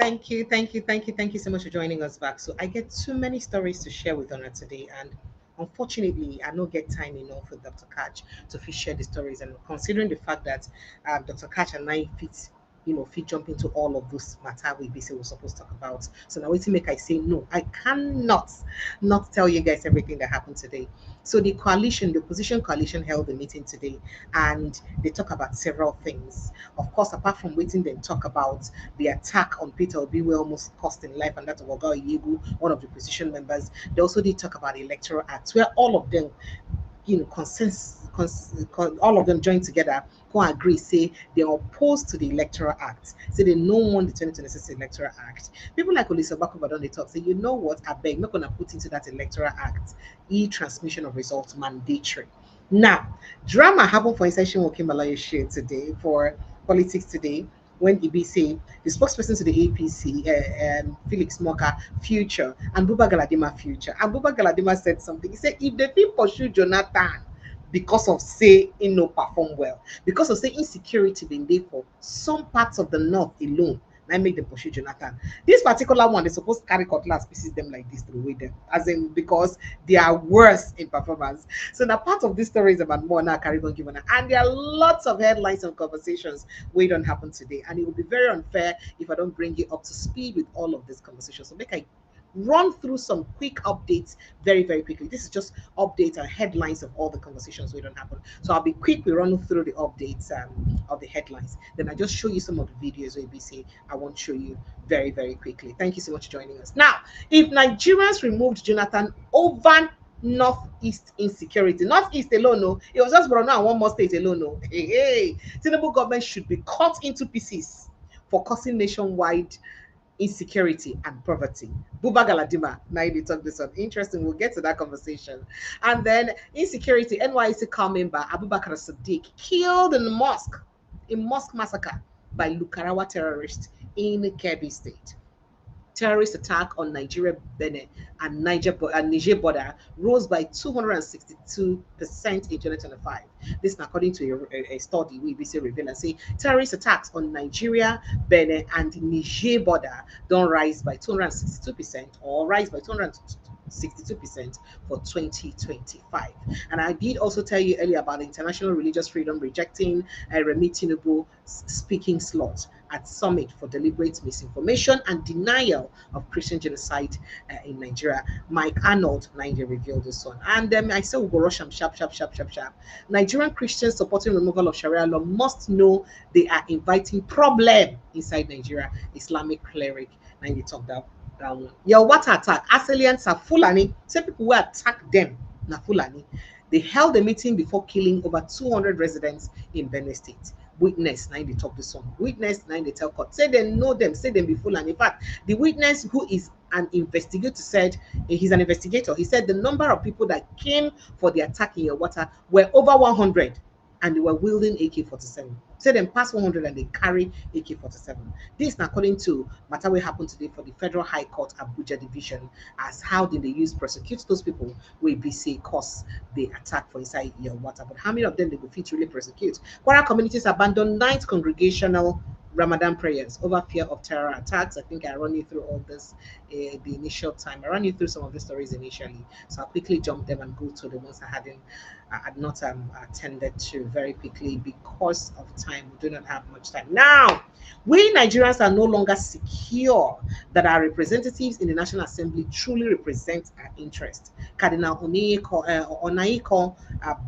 Thank you so much for joining us back. So I get too many stories to share with Donna today, and unfortunately, I don't get time enough with Dr. Catch to fit share the stories. And considering the fact that Dr. Catch and I fit jump into all of those matter we basically were supposed to talk about. So now wait to make I say no, I cannot not tell you guys everything that happened today. So the opposition coalition held a meeting today, and they talk about several things. Of course, apart from waiting, they talk about the attack on Peter Obi, where almost cost him life, and that of Oga Oyegu, one of the opposition members. They also did talk about the Electoral Act, where all of them, all of them joined together, go agree, say they're opposed to the Electoral Act, say they no want the 2026 Electoral Act. People like Olisa Agbakoba don't they talk, say, you know what, I beg, not gonna put into that Electoral Act e-transmission of results mandatory. Now, drama happened for Insession Wokim Malaya today for politics today when EBC, the spokesperson to the APC, Felix Moka, future, and Buba Galadima, future. And Buba Galadima said something. He said, if the people pursue Jonathan because of say he no perform well, because of say insecurity being there for some parts of the north alone, I make them pursue Jonathan. This particular one, they're supposed to carry cutlass pieces them like this to away them, as in because they are worse in performance. So now part of this story is about more now Caribbean given, and there are lots of headlines and conversations where it don't happen today, and it will be very unfair if I don't bring you up to speed with all of these conversations. So make I run through some quick updates very, very quickly. This is just updates and headlines of all the conversations we don't happen. So I'll be quick. We run through the updates of the headlines. Then I just show you some of the videos where ABC I won't show you very, very quickly. Thank you so much for joining us. Now, if Nigerians removed Jonathan over northeast insecurity, northeast alone, no, it was just Borno and one more state alone, no. Hey, Tinubu government should be cut into pieces for causing nationwide insecurity and poverty. Buba Galadima, now you talk this one. Interesting, we'll get to that conversation. And then insecurity, NYC car member Abubakar Sadiq killed in mosque massacre by Lukarawa terrorists in Kebbi State. Terrorist attack on Nigeria, Benin, and Niger border rose by 262% in 2025. This is according to a study we BC reveal and say terrorist attacks on Nigeria, Benin, and Niger border don't rise by 262% or rise by 262% for 2025. And I did also tell you earlier about the International Religious Freedom rejecting Remi Tinubu speaking slot at summit for deliberate misinformation and denial of Christian genocide in Nigeria. Mike Arnold, Nigeria, revealed this one. And I said we'll go rush them sharp. Nigerian Christians supporting removal of Sharia law must know they are inviting problem inside Nigeria. Islamic cleric, now they talk that one. Your water attack, Assyrians are Fulani. Say people will attack them, na Fulani. They held a meeting before killing over 200 residents in Benin State. Witness, now they talk this one. Witness, now they tell court. Say they know them, say them be Fulani. In fact, the witness who is an investigator said, he's an investigator. He said the number of people that came for the attack in your water were over 100 and they were wielding AK-47. Say them pass 100 and they carry AK-47. This is according to matter what happened today for the Federal High Court Abuja Division as how did they use prosecute those people where BC cause the attack for inside your water. But how many of them they will fit really prosecute? Kwara communities abandoned night congregational Ramadan prayers over fear of terror attacks. I think I run you through all this the initial time. I ran you through some of the stories initially, so I'll quickly jump them and go to the ones I had not attended to very quickly because of time. We do not have much time now. We Nigerians are no longer secure that our representatives in the National Assembly truly represent our interests. Cardinal Onaiko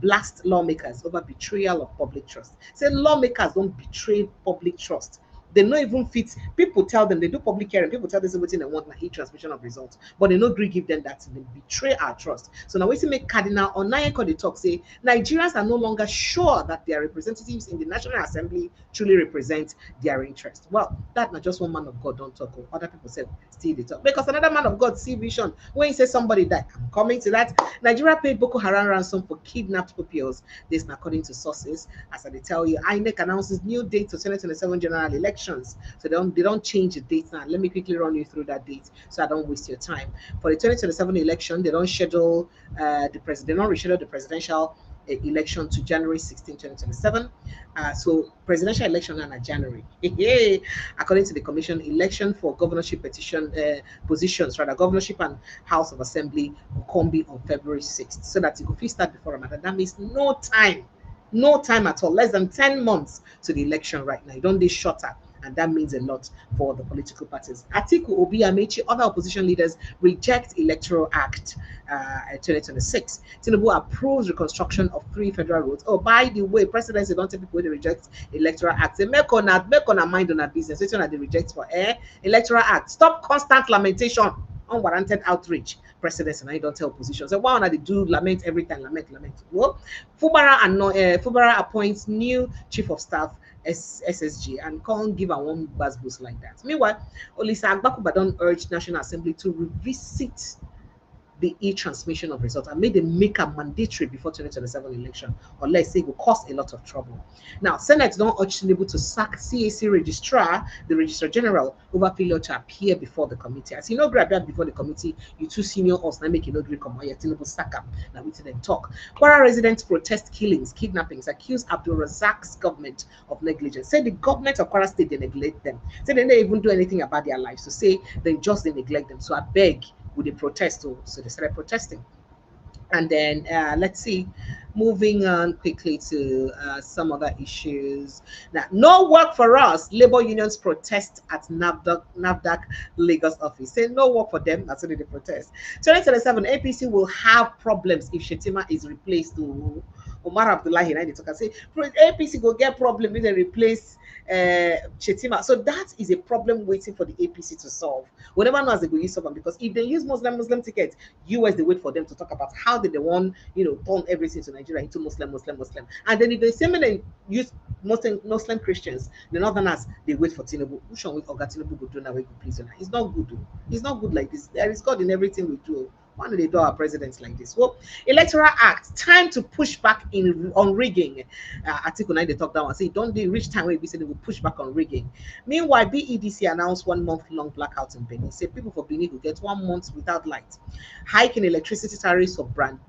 blast lawmakers over betrayal of public trust. Say lawmakers don't betray public trust. They no even fit. People tell them they do public hearing. People tell them something they want like e-transmission of results, but they no agree give them that. They betray our trust. So now we see make Cardinal Onayeko the talk say Nigerians are no longer sure that their representatives in the National Assembly truly represent their interest. Well, that not just one man of God don't talk. Other people say still they talk because another man of God see vision when he says somebody died. I'm coming to that. Nigeria paid Boko Haram ransom for kidnapped pupils. This is according to sources. As I tell you, INEC announces new date to 2027 general election. So they don't change the date now. Let me quickly run you through that date so I don't waste your time. For the 2027 election, they don't schedule they don't reschedule the presidential election to January 16, 2027. So presidential election in January. According to the commission, election for governorship positions, rather governorship and House of Assembly will come be on February 6th, so that it will start before Ramadan. That means no time at all, less than 10 months to the election right now. It don't be shorter, and that means a lot for the political parties. Atiku, Obi, Amechi, other opposition leaders reject Electoral Act 2026. Tinubu approves reconstruction of 3 federal roads. Oh, by the way, presidency don't tell people they reject Electoral Act. They make on a mind on a business. Which one are they reject for? Electoral Act. Stop constant lamentation, unwarranted outreach. Presidency, and I don't tell opposition. So why they do lament every time? Lament. Well, Fubara appoints new chief of staff SSG and can't give a one buzz boost like that. Meanwhile, Olisa Agbakoba don't urge National Assembly to revisit the e-transmission of results and made them make a mandatory before 2027 election, unless say it will cause a lot of trouble. Now, Senate don't urge Tinubu to sack CAC registrar, the Registrar General, over failure to appear before the committee. As you know, grab before the committee, you two senior us now make you no agree come here. Tinubu sack up. Now we them talk. Kwara residents protest killings, kidnappings, accuse Abdul Razak's government of negligence. Say the government of Kwara State they neglect them. Say they don't even do anything about their lives. So say they neglect them. So I beg with the protest, so they started protesting. And then let's see, moving on quickly to some other issues. Now, no work for us. Labor unions protest at NAFDAC Lagos office. Say no work for them. That's why they protest. 2027, APC will have problems if Shetima is replaced to Omar Abdullahi. They talk and say APC will get problem if they replace Shetima. So that is a problem waiting for the APC to solve. We never know as they go use them, because if they use Muslim tickets, US they wait for them to talk about how did they want turn everything to Nigeria into Muslim, and then if they say they use Muslim Christians, the Northerners they wait for Tinubu. Which one with Oga Tinubu go do now? We go please. It's not good. It's not good like this. There is God in everything we do. Why do they do our presidents like this? Well, Electoral Act, time to push back on rigging. Article 9, they talk down and say, don't they reach time where we say they will push back on rigging. Meanwhile, BEDC announced 1 month-long blackout in Benin. Say people for Benin will get 1 month without light. Hike in electricity tariffs for band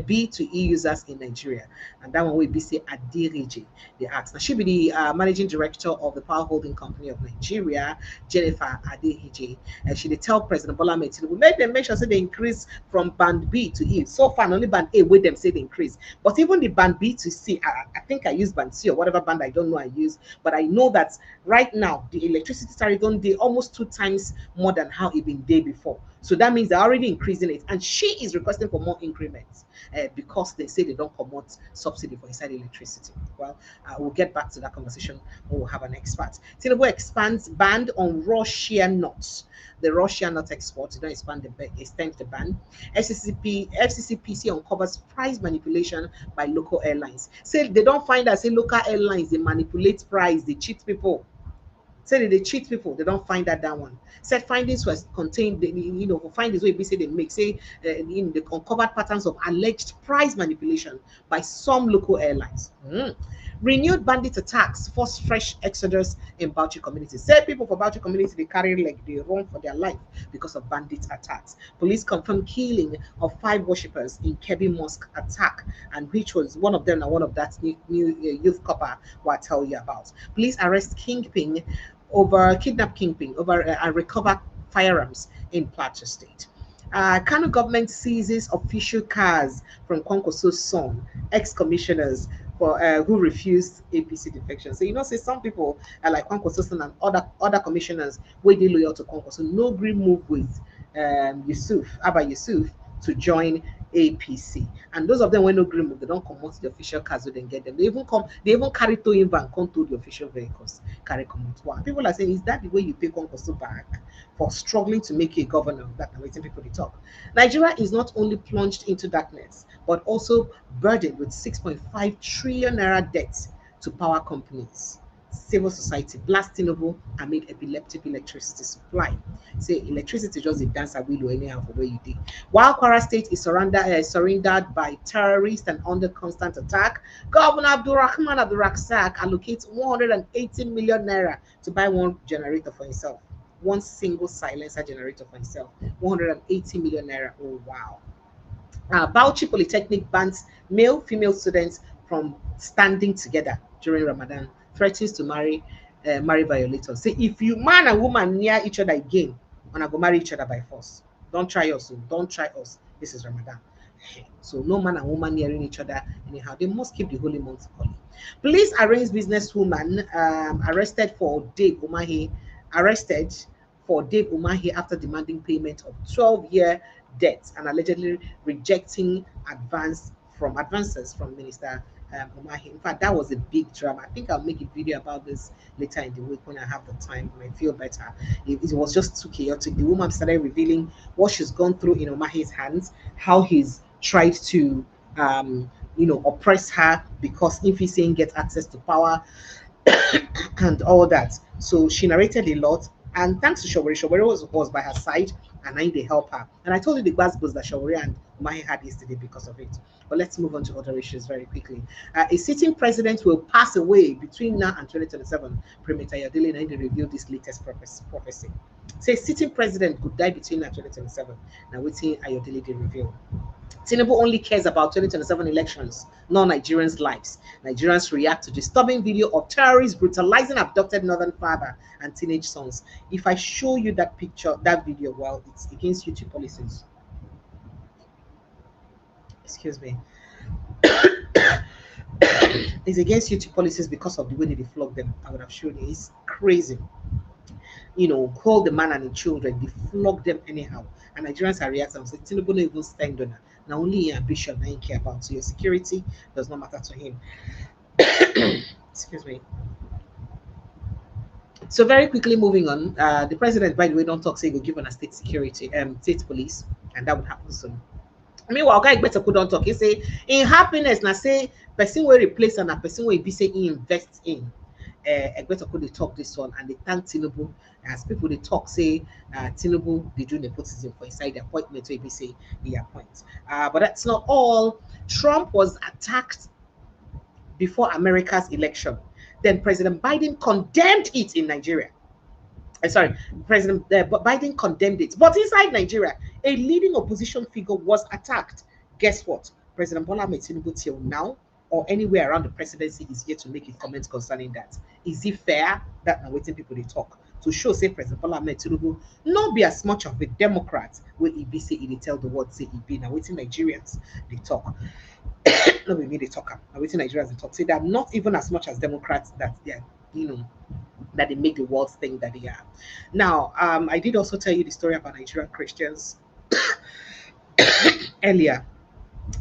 B to E users in Nigeria. And that one will be say Adiriji, the act. Now she be the managing director of the Power Holding Company of Nigeria, Jennifer Adiriji. And she did tell President Bola Ahmed Tinubu, make sure say they increase from band B to E. So far, only band A with them say they increase. But even the band B to C, I think I use band C or whatever band I don't know I use, but I know that right now the electricity tariff on day almost 2 times more than how it been day before. So that means they're already increasing it, and she is requesting for more increments because they say they don't promote subsidy for inside electricity. Well, we'll get back to that conversation when we'll have an expert. Tinubu expands ban on Russian nuts. The Russian nut export, they don't extend the ban. FCCPC uncovers price manipulation by local airlines. Say they don't find that say local airlines they manipulate price, they cheat people. Say they cheat people, they don't find that one. Said findings was contained, findings where we say they make, say, in the uncovered patterns of alleged price manipulation by some local airlines. Renewed bandit attacks force fresh exodus in Bauchi community. Say people for Bauchi community, they carry like they run for their life because of bandit attacks. Police confirm killing of 5 worshippers in Kebbi Mosque attack, and which was one of them and one of that new youth copper who I tell you about. Police arrest kidnap kingpin over and recover firearms in Plateau State. Kano government seizes official cars from Kwankwaso's son, ex-commissioners for who refused APC defection. So say some people are like Kwankwaso's son and other commissioners where they loyal to Kwankwaso. No green move with Abba Yusuf to join APC, and those of them when no green move, they don't come out the official cars, so they get them. They even carry towing van come to the official vehicles, carry come out. Wow. People are saying, is that the way you pay Kwankwaso back for struggling to make you a governor? That waiting people to talk. Nigeria is not only plunged into darkness, but also burdened with 6.5 trillion naira debt to power companies. Civil society blast Tinubu amid epileptic electricity supply. Say electricity just a dancer will anyhow for where you did. While Kwara State is surrendered by terrorists and under constant attack, Governor Abdulrahman Abdulrazak allocates 180 million naira to buy 1 generator for himself. 1 single silencer generator for himself. 180 million naira. Oh wow. Bauchi Polytechnic bans male, female students from standing together during Ramadan, threatens to marry violators. Say if you man and woman near each other again, wanna go marry each other by force. Don't try us, oh, don't try us. This is Ramadan. So no man and woman nearing each other anyhow. They must keep the holy month holy. Police arraigns businesswoman arrested for Dave Umahi arrested for Dave Umahi after demanding payment of 12-year debt and allegedly rejecting advances from Minister Umahi. In fact, that was a big drama. I think I'll make a video about this later in the week when I have the time. I feel better. It was just too chaotic. The woman started revealing what she's gone through in Umahi's hands, how he's tried to oppress her because if he's saying get access to power and all that. So she narrated a lot. And thanks to Shawari was by her side and I they help her. And I told you the buzzbuzz that Shawari and Umahi had yesterday because of it. But let's move on to other issues very quickly. A sitting president will pass away between now and 2027. Premier Ayodele Naide revealed this latest prophecy. Say sitting president could die between now and 2027. Now waiting Ayodele they reveal. Tinubu only cares about 2027 elections, not Nigerians' lives. Nigerians react to disturbing video of terrorists brutalizing abducted northern father and teenage sons. If I show you that picture, that video, well, it's against YouTube policies. Excuse me. It's against YouTube policies because of the way they flog them. I would have shown you. It's crazy. Call the man and the children, they flog them anyhow. And Nigerians are reacting and say, Tinubu no even stand on her. Now only ambition I care about. So your security does not matter to him. Excuse me. So very quickly moving on, the president, by the way, don't talk say go give on a state security, state police, and that would happen soon. Meanwhile, guy better put on talk. He say in happiness, now say person will replace and a person will be say he invest in. Better put they talk this one and they thank Tinubu as people they talk say Tinubu they do nepotism for inside the appointment so be say he appoints. But that's not all. Trump was attacked before America's election. Then President Biden condemned it in Nigeria. Sorry, President Biden condemned it. But inside Nigeria, a leading opposition figure was attacked. Guess what? President Bola Ahmed Tinubu till now or anywhere around the presidency is here to make a comment concerning that. Is it fair that now waiting people they talk to show say President Bola Ahmed Tinubu not be as much of a Democrat when he be say he tell the world say he be now waiting Nigerians they talk. No, we need a talker. Now waiting Nigerians they talk. Say they're not even as much as Democrats that they're that they make the world think that they are. Now, I did also tell you the story about Nigerian Christians earlier.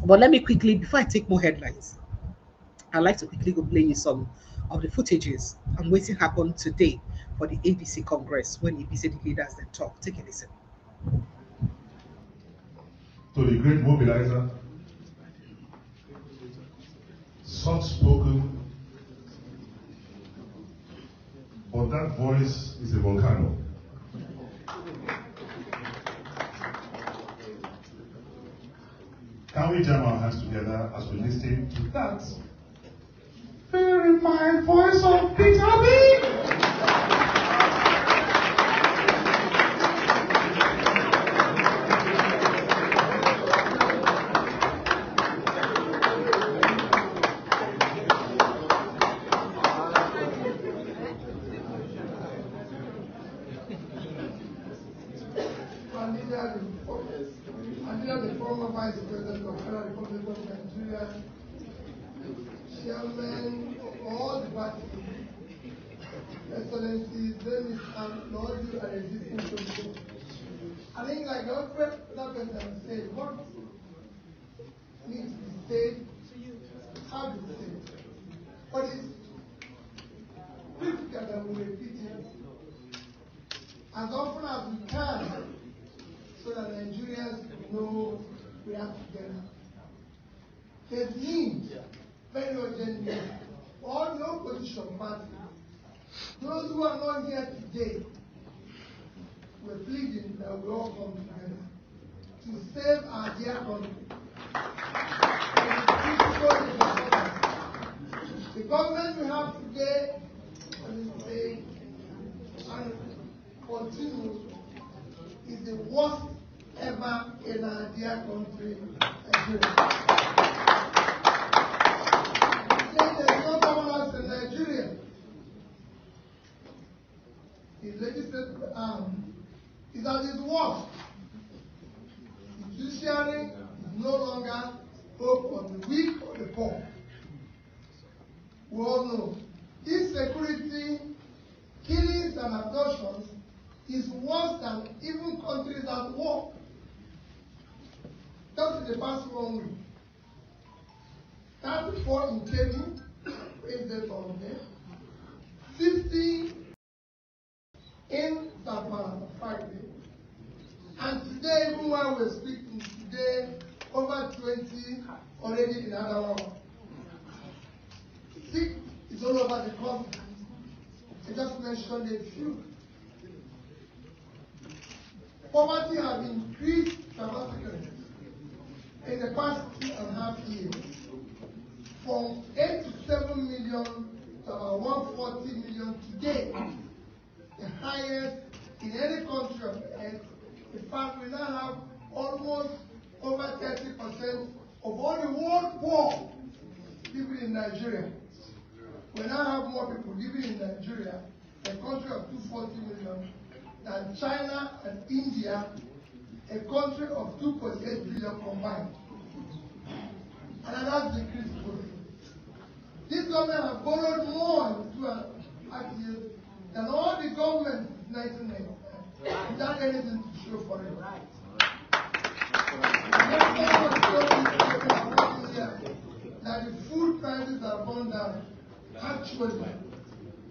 But let me quickly, before I take more headlines, I'd like to quickly go play you some of the footages and waiting happened today for the ABC Congress when ABC leaders then talk. Take a listen. To the great mobilizer, soft-spoken, but that voice is a volcano. Can we jam our hands together as we listen to that very fine voice of Peter B? The former Vice President of the Federal Republic of Nigeria, Chairman of all the parties, Excellencies, ladies and lords, and existing people. I think, like the person said, what needs to be said, how to be said. But it's critical that we repeat it as often as we can so that Nigerians know we are together. There's need, very urgent need, for all the opposition parties. Those who are not here today, we're pleading that we all come together to save our dear country. The government we have today, and continue, is the worst ever. ever in our dear country, Nigeria. There's no governance in Nigeria. The legislative arm is at its worst. The judiciary is no longer hope for the weak or the poor. We all know insecurity, killings and abductions is worse than even countries at war. Just in the past 1 week, 34 in Kenya, President Olisa, 50 in Zamfara Friday, and today, even while we're speaking today, over 20 already in Adamawa. Sick is all over the country. I just mentioned a few. Poverty has increased dramatically in the past 2.5 years, from 8 to 7 million to about 140 million today, the highest in any country on earth. In fact, we now have almost over 30% of all the world poor living in Nigeria. We now have more people living in Nigeria, a country of 240 million, than China and India, a country of 2.8 billion combined. And that's decreased growth. This government has borrowed more in 2.5 years than all the governments since 1999, without anything to show for it. That the food prices have gone down. Actually,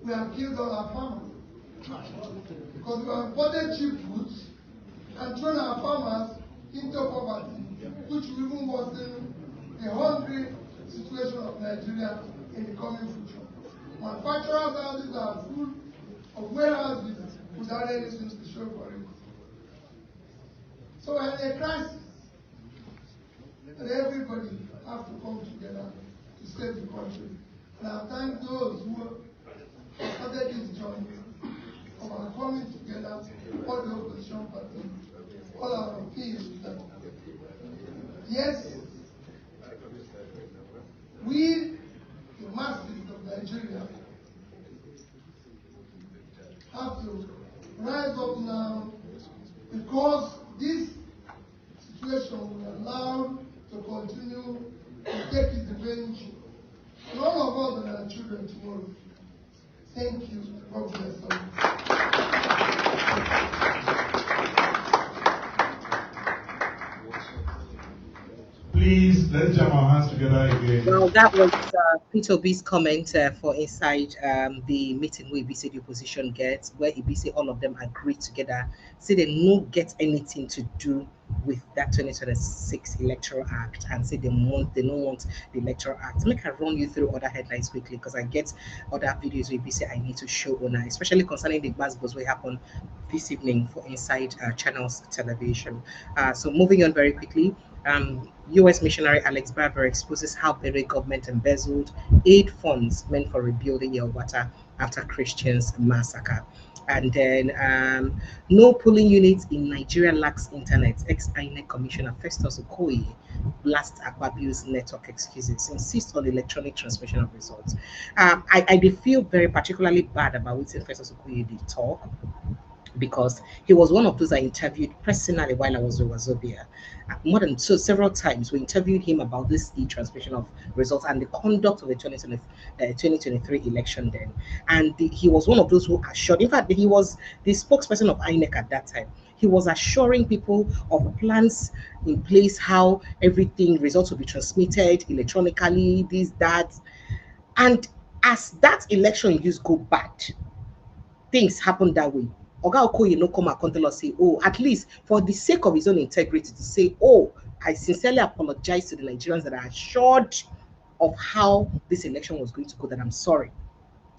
we have killed all our farmers. Because we have imported cheap foods and thrown our farmers into poverty, which will even worsen the hungry situation of Nigeria in the coming future. Manufacturers' houses are full of warehouses without anything to show for it. So we're in a crisis, and everybody have to come together to save the country. And I thank those who have started this journey of our coming together, all the opposition parties, all our peers. Yes, we, the masses of Nigeria, have to rise up now, because this situation will allow to continue to take its revenge on all of us and our children tomorrow. Thank you. God bless us. Please, let's jam our hands together again. Well, that was Peter B's comment for inside the meeting where BC the opposition gets, where BC all of them agree together, say they no get anything to do with that 2026 Electoral Act, and say they don't want the Electoral Act. Make I run you through other headlines quickly, because I get other videos where BC I need to show on, especially concerning the Glasgows will happen this evening for Inside Channels Television. So moving on very quickly. U.S. missionary Alex Barber exposes how Benin government embezzled aid funds meant for rebuilding Yelwata after Christians massacre. And then no polling units in Nigeria lacks internet. Ex-INEC Commissioner Festus Okoye blast Akpabio's network excuses, insists on electronic transmission of results. I did feel very particularly bad about what Festus Okoye did talk, because he was one of those I interviewed personally while I was in Wazobia. Several times we interviewed him about this e-transmission of results and the conduct of the 2023 election then. And he was one of those who assured, in fact, he was the spokesperson of INEC at that time. He was assuring people of plans in place, how everything, results will be transmitted electronically, this, that. And as that election used go bad, things happen that way. Oga Okoye no come and tell us, say, oh, at least for the sake of his own integrity, to say, oh, I sincerely apologize to the Nigerians that are assured of how this election was going to go, that I'm sorry.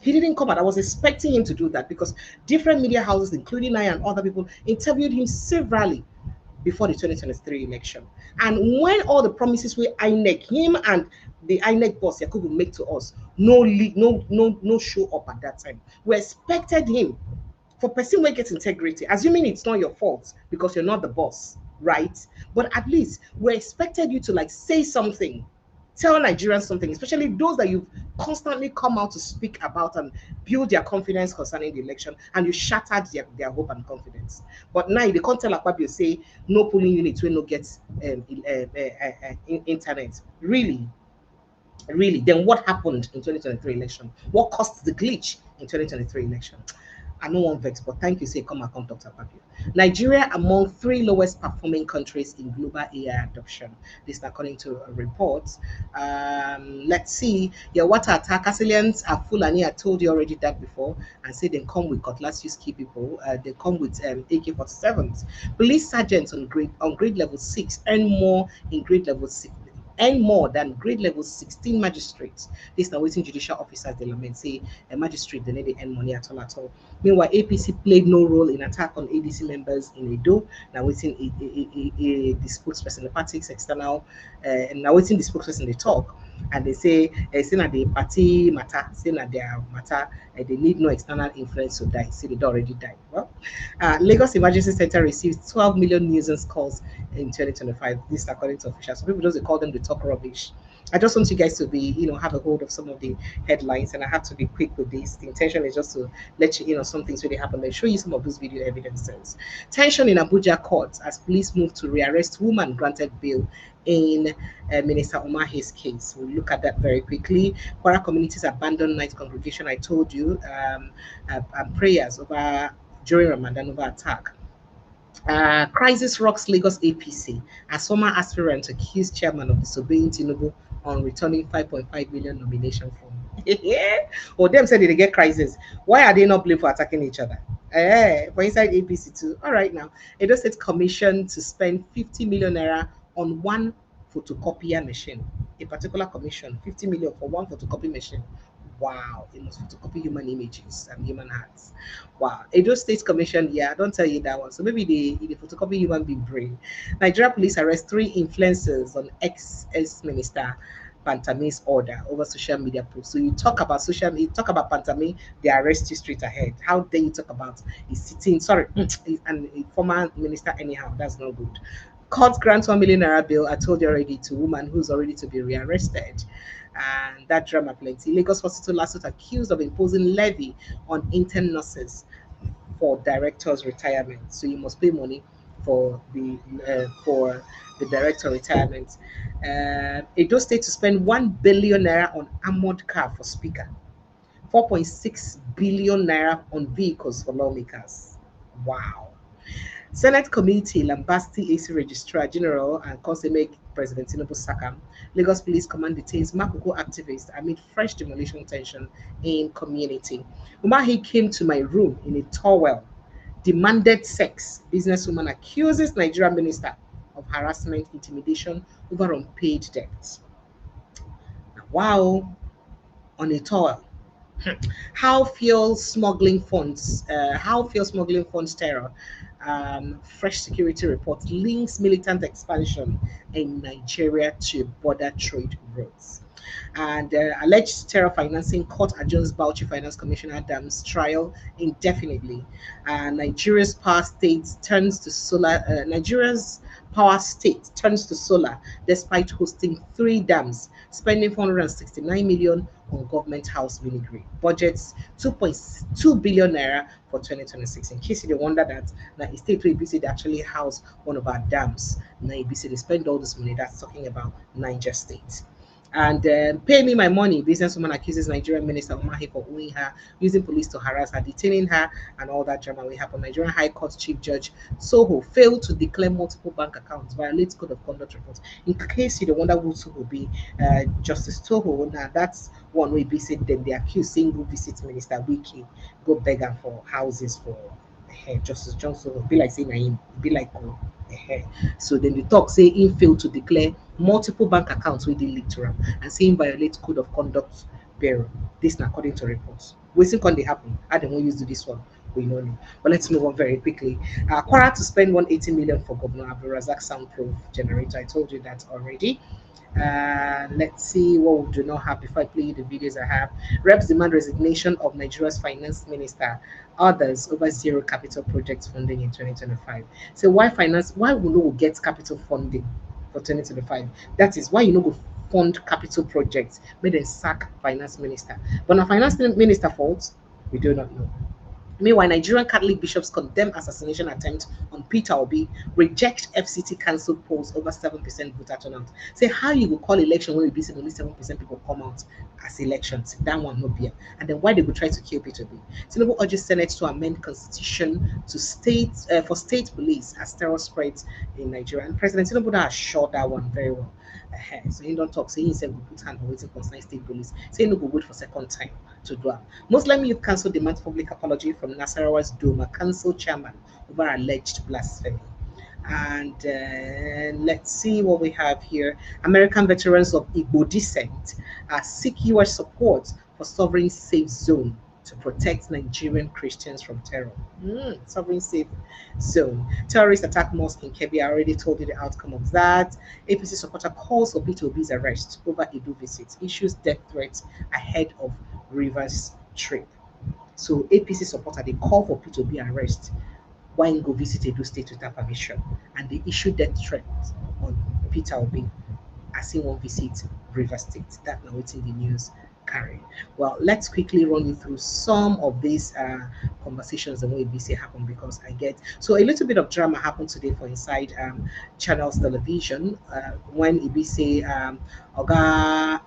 He didn't come out. I was expecting him to do that, because different media houses, including I and other people, interviewed him severally before the 2023 election. And when all the promises were INEC, him and the INEC boss Yakubu make to us, no show up at that time. We expected him, for person who gets integrity, assuming it's not your fault because you're not the boss. right? But at least we expected you to like say something, tell Nigerians something, especially those that you've constantly come out to speak about and build their confidence concerning the election, and you shattered their hope and confidence. But now they can't tell Akpabio say no polling unit will not get internet. Really, really, then what happened in 2023 election? What caused the glitch in 2023 election? I no one vex, but thank you. Say come and come, Dr. Papio. Nigeria among three lowest performing countries in global AI adoption. This is according to a report. Let's see. Your water attack assailants are Fulani. I told you already that before, and say they come with cutlass use key people. They come with AK-47s. Police sergeants on grade level 6 earn more in grade level 6 earn more than grade level 16 magistrates. This now waiting judicial officers they lament say a magistrate they need to earn money at all at all. Meanwhile, APC played no role in attack on ADC members in Edo. Now waiting the spokesperson, the party's external, and now waiting the spokesperson they talk. And they say that the party matter, say that their matter, they need no external influence to die. Say they already died. Well, Lagos Emergency Center received 12 million nuisance calls in 2025. This is according to officials. So people just call them the talk rubbish. I just want you guys to be, have a hold of some of the headlines, and I have to be quick with this. The intention is just to let you, some things really happen. I'll show you some of those video evidences. Tension in Abuja courts as police move to rearrest woman granted bail in Minister Umahi's case. We'll look at that very quickly. Kwara communities abandoned night congregation. I told you, and prayers over during Ramadan over attack. Crisis rocks Lagos APC as former aspirant accused chairman of disobeying Tinubu on returning 5.5 million nomination form. Or them said they get crisis. Why are they not blamed for attacking each other? For inside APC too. All right now, Edo State commission to spend 50 million naira on one photocopier machine. A particular commission, 50 million for one photocopy machine. Wow, it must photocopy human images and human hearts. Wow, Edo State Commission, yeah, don't tell you that one. So maybe they photocopy human being brain. Nigeria police arrest 3 influencers on ex minister Pantami's order over social media posts. So you talk about social media, talk about Pantami, they arrest you straight ahead. How dare you talk about he's sitting, sorry, and a former minister anyhow, that's not good. Court grants 1 million naira bill, I told you already, to woman who's already to be rearrested. And that drama plenty. Lagos hospital lawsuit accused of imposing levy on intern nurses for director's retirement. So you must pay money for the director retirement. Edo State to spend 1 billion naira on armored car for speaker, 4.6 billion naira on vehicles for lawmakers. Wow. Senate Committee Lambasti AC Registrar General and Consummate President Tinubu Sakam, Lagos Police Command detains Makuku activists amid fresh demolition tension in community. Umahi came to my room in a towel, demanded sex. Businesswoman accuses Nigerian minister of harassment, intimidation over unpaid debts. Wow, on a towel. How fuel smuggling funds terror. Fresh security report links militant expansion in Nigeria to border trade routes. And alleged terror financing court adjourns Bauchi Finance Commissioner Adams trial indefinitely. Nigeria's power state turns to solar. Nigeria's power state turns to solar despite hosting 3 dams, spending 469 million on government house mini grid. Budgets 2.2 billion naira for 2026. In case you wonder that now a state where ABC they actually house one of our dams. Now ABC they spend all this money. That's talking about Niger State. And pay me my money. Businesswoman accuses Nigerian Minister Umahi for owing her, using police to harass her, detaining her, and all that drama will happen. Nigerian High Court Chief Judge Soho failed to declare multiple bank accounts, violates Code of Conduct reports. In case you don't wonder who Soho be, Justice Soho, now that's one way be said then they accuse single visit Minister Wiki, go beg her for houses for Justice Johnson will be like saying him, be like so then the talk say he failed to declare multiple bank accounts with the literal and saying violate Code of Conduct Bureau. This according to reports. Waiting can they happen? I don't want use do this one. we don't know. But let's move on very quickly. Kwara to spend 180 million for Governor Abdulrazak soundproof generator. I told you that already. Let's see what we do not have before I play you the videos I have. Reps demand resignation of Nigeria's finance minister. Others over zero capital project funding in 2025. So why finance? Why we no get capital funding for 2025? That is why you know go fund capital projects. May then sack finance minister. But now finance minister fault, we do not know. Meanwhile, Nigerian Catholic bishops condemn assassination attempt on Peter Obi, reject FCT cancelled polls over 7% voter turnout. Say how you will call election when we be saying only 7% people come out as elections. That one no be. And then why they will try to kill Peter Obi. Tinubu urges Senate to amend constitution to for state police as terror spreads in Nigeria. And President Tinubu has shot that one very well. So he don't talk. Say he said we put hand on waiting concern state police. Say no go wait for second time to do it. Muslim Youth Council demands public apology from Nasarawa's Duma Council chairman over alleged blasphemy. And let's see what we have here. American veterans of Igbo descent seek US support for sovereign safe zone to protect Nigerian Christians from terror. Sovereign safe zone. Terrorist attack mosque in Kebbi. I already told you the outcome of that. APC supporter calls for Peter Obi's arrest over Edo visit. Issues death threats ahead of Rivers trip. So APC supporter they call for Peter Obi arrest when go visit Edo State without permission, and they issue death threats on Peter Obi as he won't visit River State. That now what's in the news carry. Well, let's quickly run you through some of these conversations and what ABC happened, because I get so a little bit of drama happened today for Inside Channels Television when ABC Oga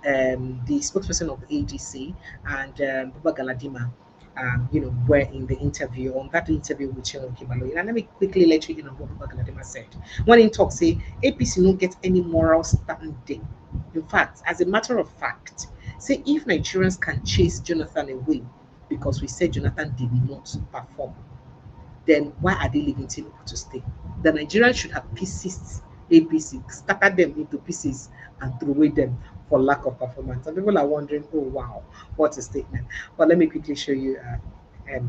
the spokesperson of the ADC and Baba Galadima were in the interview, on that interview with Chinwe Kibalo. And let me quickly let you know what Baba Galadima said. When in talk, say APC don't get any moral standing. In fact, as a matter of fact, say if Nigerians can chase Jonathan away because we said Jonathan did not perform, then why are they leaving Tinubu to stay? The Nigerians should have pieces APC, scatter them into pieces and throw away them for lack of performance. And people are wondering, oh wow, what a statement. But let me quickly show you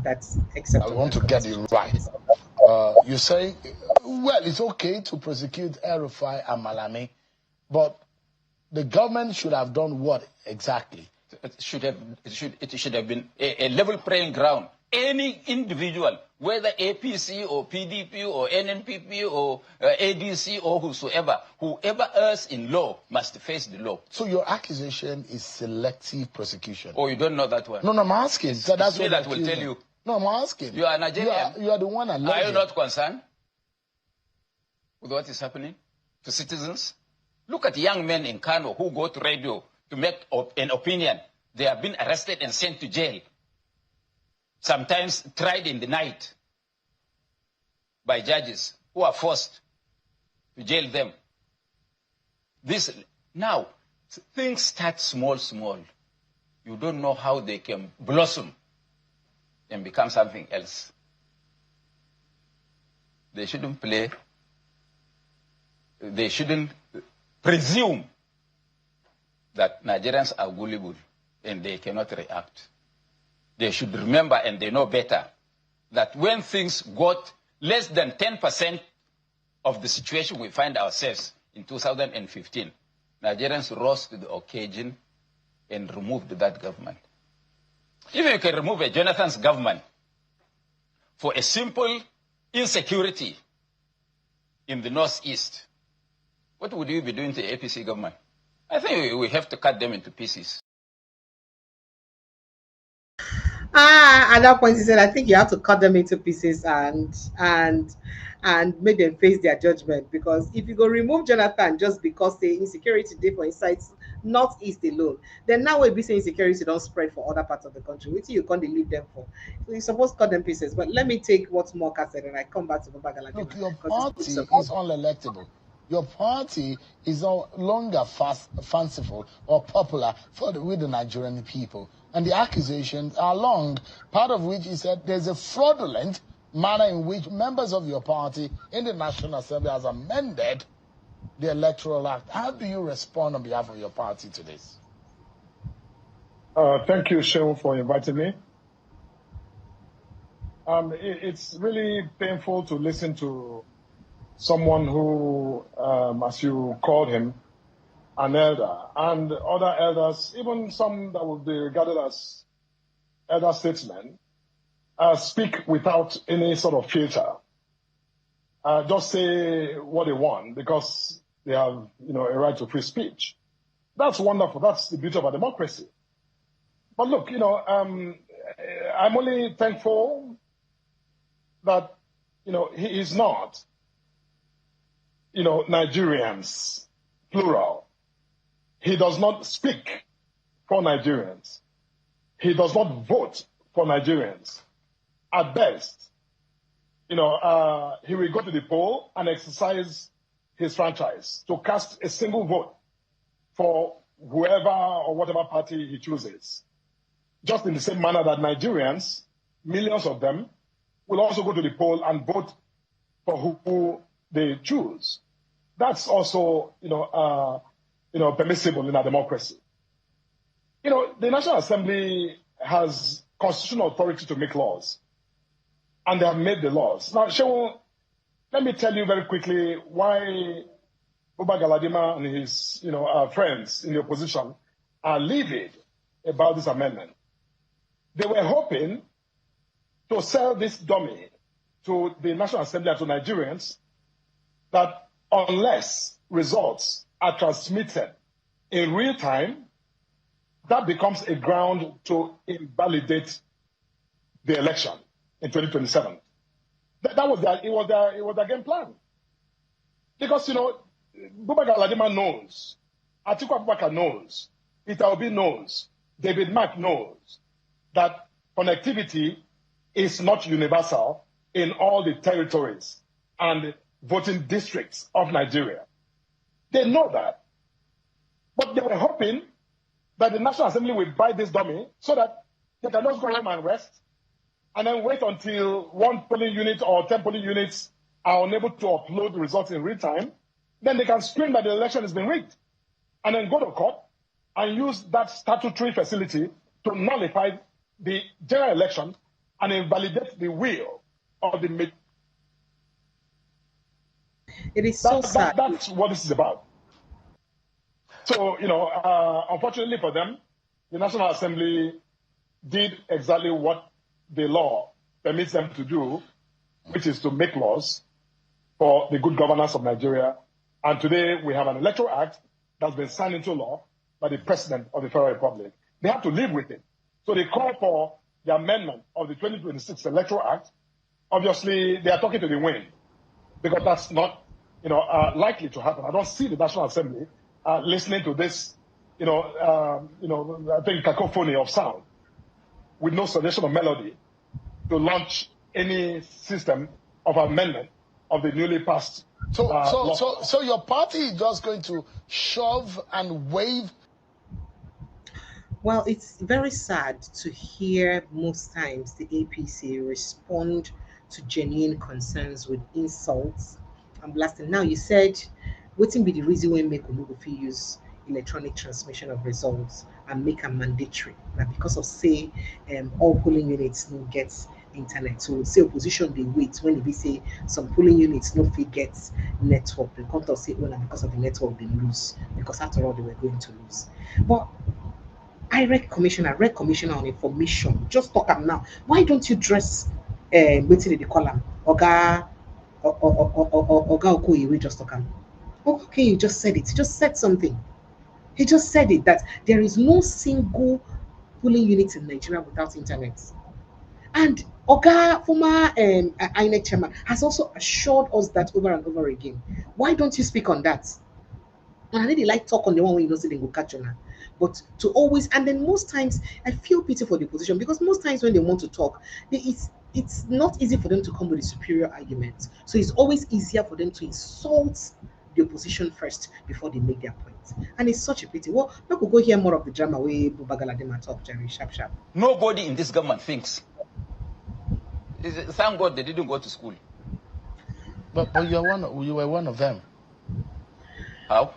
that's except I want to get it right. You say, well, it's okay to prosecute El-Rufai and Malami, but the government should have done what exactly? It should have been a level playing ground. Any individual, whether APC or PDP or NNPP or ADC or whoever errs in law must face the law. So your accusation is selective prosecution. Oh, you don't know that one? No, I'm asking. So that's what that will tell you. No, I'm asking. You are Nigerian. You are the one alleged. Are you not concerned with what is happening to citizens? Look at young men in Kano who go to radio to make an opinion. They have been arrested and sent to jail. Sometimes tried in the night by judges who are forced to jail them. Now, things start small. You don't know how they can blossom and become something else. They shouldn't presume that Nigerians are gullible and they cannot react. They should remember, and they know better, that when things got less than 10% of the situation we find ourselves in 2015, Nigerians rose to the occasion and removed that government. If you can remove a Jonathan's government for a simple insecurity in the Northeast, what would you be doing to the APC government? I think we have to cut them into pieces. At that point he said, I think you have to cut them into pieces and make them face their judgment, because if you go remove Jonathan just because the insecurity day for inside Northeast alone, then now we'll be saying insecurity don't spread for other parts of the country. What you can't leave them for? So you're supposed to cut them pieces. But let me take what Moka said and I come back to Baba Galadima. Look, your party is unelectable. Your party is no longer fanciful or popular with the Nigerian people. And the accusations are long, part of which is that there's a fraudulent manner in which members of your party in the National Assembly has amended the Electoral Act. How do you respond on behalf of your party to this? Thank you, Sean, for inviting me. It's really painful to listen to someone who, as you called him, an elder, and other elders, even some that would be regarded as elder statesmen, speak without any sort of filter. Just say what they want because they have, a right to free speech. That's wonderful. That's the beauty of a democracy. But look, I'm only thankful that, he is not, Nigerians, plural. He does not speak for Nigerians. He does not vote for Nigerians. At best, he will go to the poll and exercise his franchise to cast a single vote for whoever or whatever party he chooses. Just in the same manner that Nigerians, millions of them, will also go to the poll and vote for who they choose. That's also, permissible in a democracy. The National Assembly has constitutional authority to make laws, and they have made the laws. Now, Shehu, let me tell you very quickly why Buba Galadima and his, friends in the opposition are livid about this amendment. They were hoping to sell this dummy to the National Assembly and to Nigerians that unless results are transmitted in real time, that becomes a ground to invalidate the election in 2027. That was their game plan. Because, Buba Galadima knows, Atiku Abubakar knows, Peter Obi knows, David Mark knows that connectivity is not universal in all the territories and voting districts of Nigeria. They know that. But they were hoping that the National Assembly will buy this dummy so that they can just go home and rest and then wait until one polling unit or 10 polling units are unable to upload the results in real time. Then they can scream that the election has been rigged and then go to court and use that statutory facility to nullify the general election and invalidate the will of the... It is so sad. That's what this is about. So, unfortunately for them, the National Assembly did exactly what the law permits them to do, which is to make laws for the good governance of Nigeria. And today we have an Electoral Act that's been signed into law by the President of the Federal Republic. They have to live with it. So they call for the amendment of the 2026 Electoral Act. Obviously, they are talking to the wind because that's not, likely to happen. I don't see the National Assembly listening to this, I think cacophony of sound with no suggestion of melody to launch any system of amendment of the newly passed law. So your party is just going to shove and wave? Well, it's very sad to hear most times the APC respond to genuine concerns with insults and blasting. Now, you said, waiting be the reason why make Onugo use electronic transmission of results and make them mandatory. Now, because of say, all polling units no get internet. So say opposition they wait when they say some polling units no fit get network. They come to say, well, because of the network they lose. Because after all, they were going to lose. But I rec commissioner on information. Just talk am now. Why don't you dress waiting in the column? Oga Okoye, just talk am. Okay, you just said it. He just said something. He just said it that there is no single polling unit in Nigeria without internet. And Oga, former INEC chairman, has also assured us that over and over again. Why don't you speak on that? And I really like talk on the one when you know say they go catch on. But to always, and then most times I feel pity for the opposition because most times when they want to talk, it's not easy for them to come with a superior argument. So it's always easier for them to insult the opposition first before they make their point. And it's such a pity. Well, we could go hear more of the drama where Buba Galadima talk, Jerry, sharp. Nobody in this government thinks. Thank God they didn't go to school. But you were one of them. How?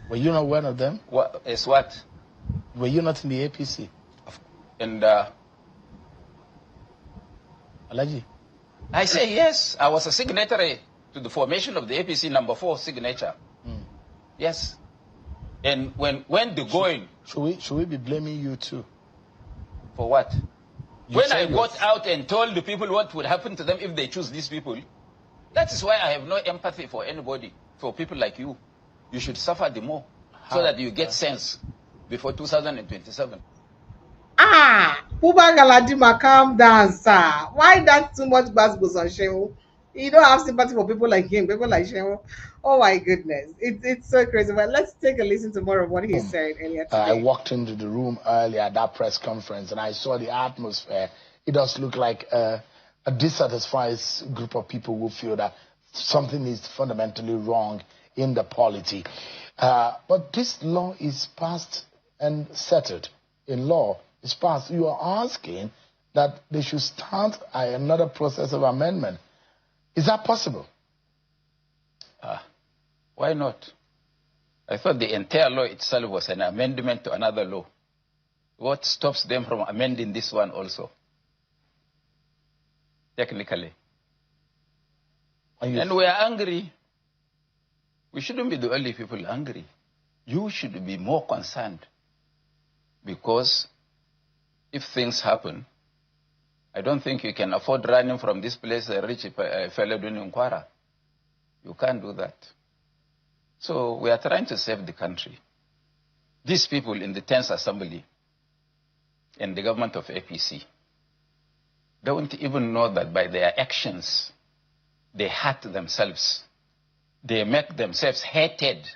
Were you not one of them? What? As what? Were you not in the APC? And Alaji. I say yes. I was a signatory to the formation of the APC number 4 signature. Yes. And when the going... Should we be blaming you too? For what? When I got yours. out and told the people what would happen to them if they choose these people, that is why I have no empathy for anybody, for people like you. You should suffer the more so that you get sense before 2027. Buba Galadima, calm down, sir. Why that too much buzz goes on Shehu? You don't have sympathy for people like him, people like Shehu. Oh my goodness. It's so crazy. But let's take a listen to more of what he said earlier today. I walked into the room earlier at that press conference and I saw the atmosphere. It does look like a dissatisfied group of people who feel that something is fundamentally wrong in the polity. But this law is passed and settled. In law, it's passed. You are asking that they should start another process of amendment. Is that possible? Why not? I thought the entire law itself was an amendment to another law. What stops them from amending this one also? Technically. And we are angry. We shouldn't be the only people angry. You should be more concerned. Because if things happen, I don't think you can afford running from this place a rich fellow doing Nkwara. You can't do that. So we are trying to save the country. These people in the 10th Assembly and the government of APC don't even know that by their actions, they hurt themselves. They make themselves hated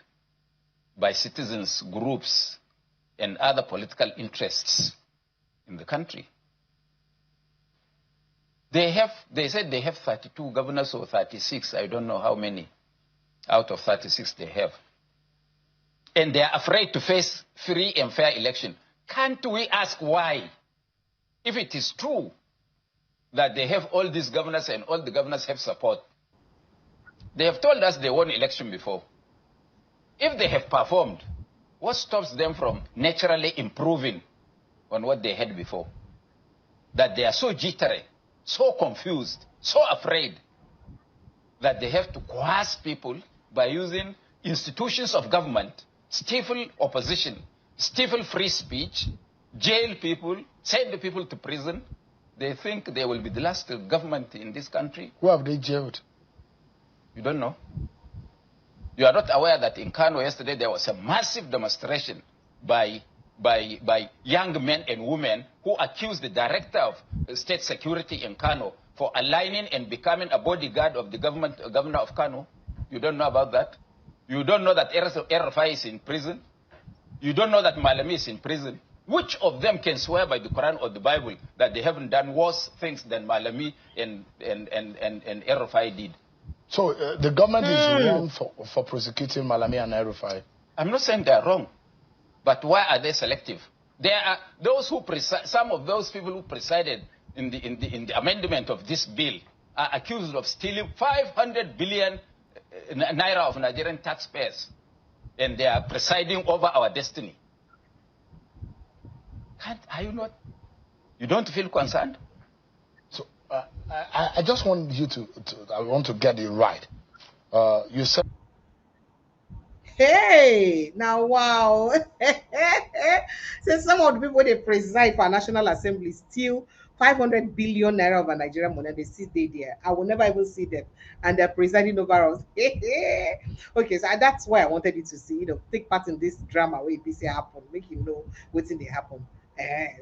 by citizens, groups, and other political interests in the country. They said they have 32 governors or 36, I don't know how many out of 36 they have. And they are afraid to face free and fair election. Can't we ask why? If it is true that they have all these governors and all the governors have support, they have told us they won election before. If they have performed, what stops them from naturally improving on what they had before? That they are so jittery, so confused, so afraid that they have to coerce people by using institutions of government, stifle opposition, stifle free speech, jail people, send the people to prison. They think they will be the last government in this country. Who have they jailed? You don't know? You are not aware that in Kano yesterday there was a massive demonstration by young men and women who accused the director of state security in Kano for aligning and becoming a bodyguard of the governor of Kano? You don't know about that? You don't know that Erafai is in prison? You don't know that Malami is in prison? Which of them can swear by the Quran or the Bible that they haven't done worse things than Malami and Erafai did? So the government is wrong for prosecuting Malami and Erufai? I'm not saying they're wrong, but why are they selective? There are those who some of those people who presided in the amendment of this bill are accused of stealing 500 billion naira of Nigerian taxpayers, and they are presiding over our destiny. Are you not? You don't feel concerned? So I just want you I want to get it right. You said. Hey, now wow. So some of the people they preside for National Assembly steal 500 billion naira of a Nigerian money. They sit there. I will never even see them. And they're presiding over us. Okay, so that's why I wanted you to see, take part in this drama where it happen, make you know what's in the happen.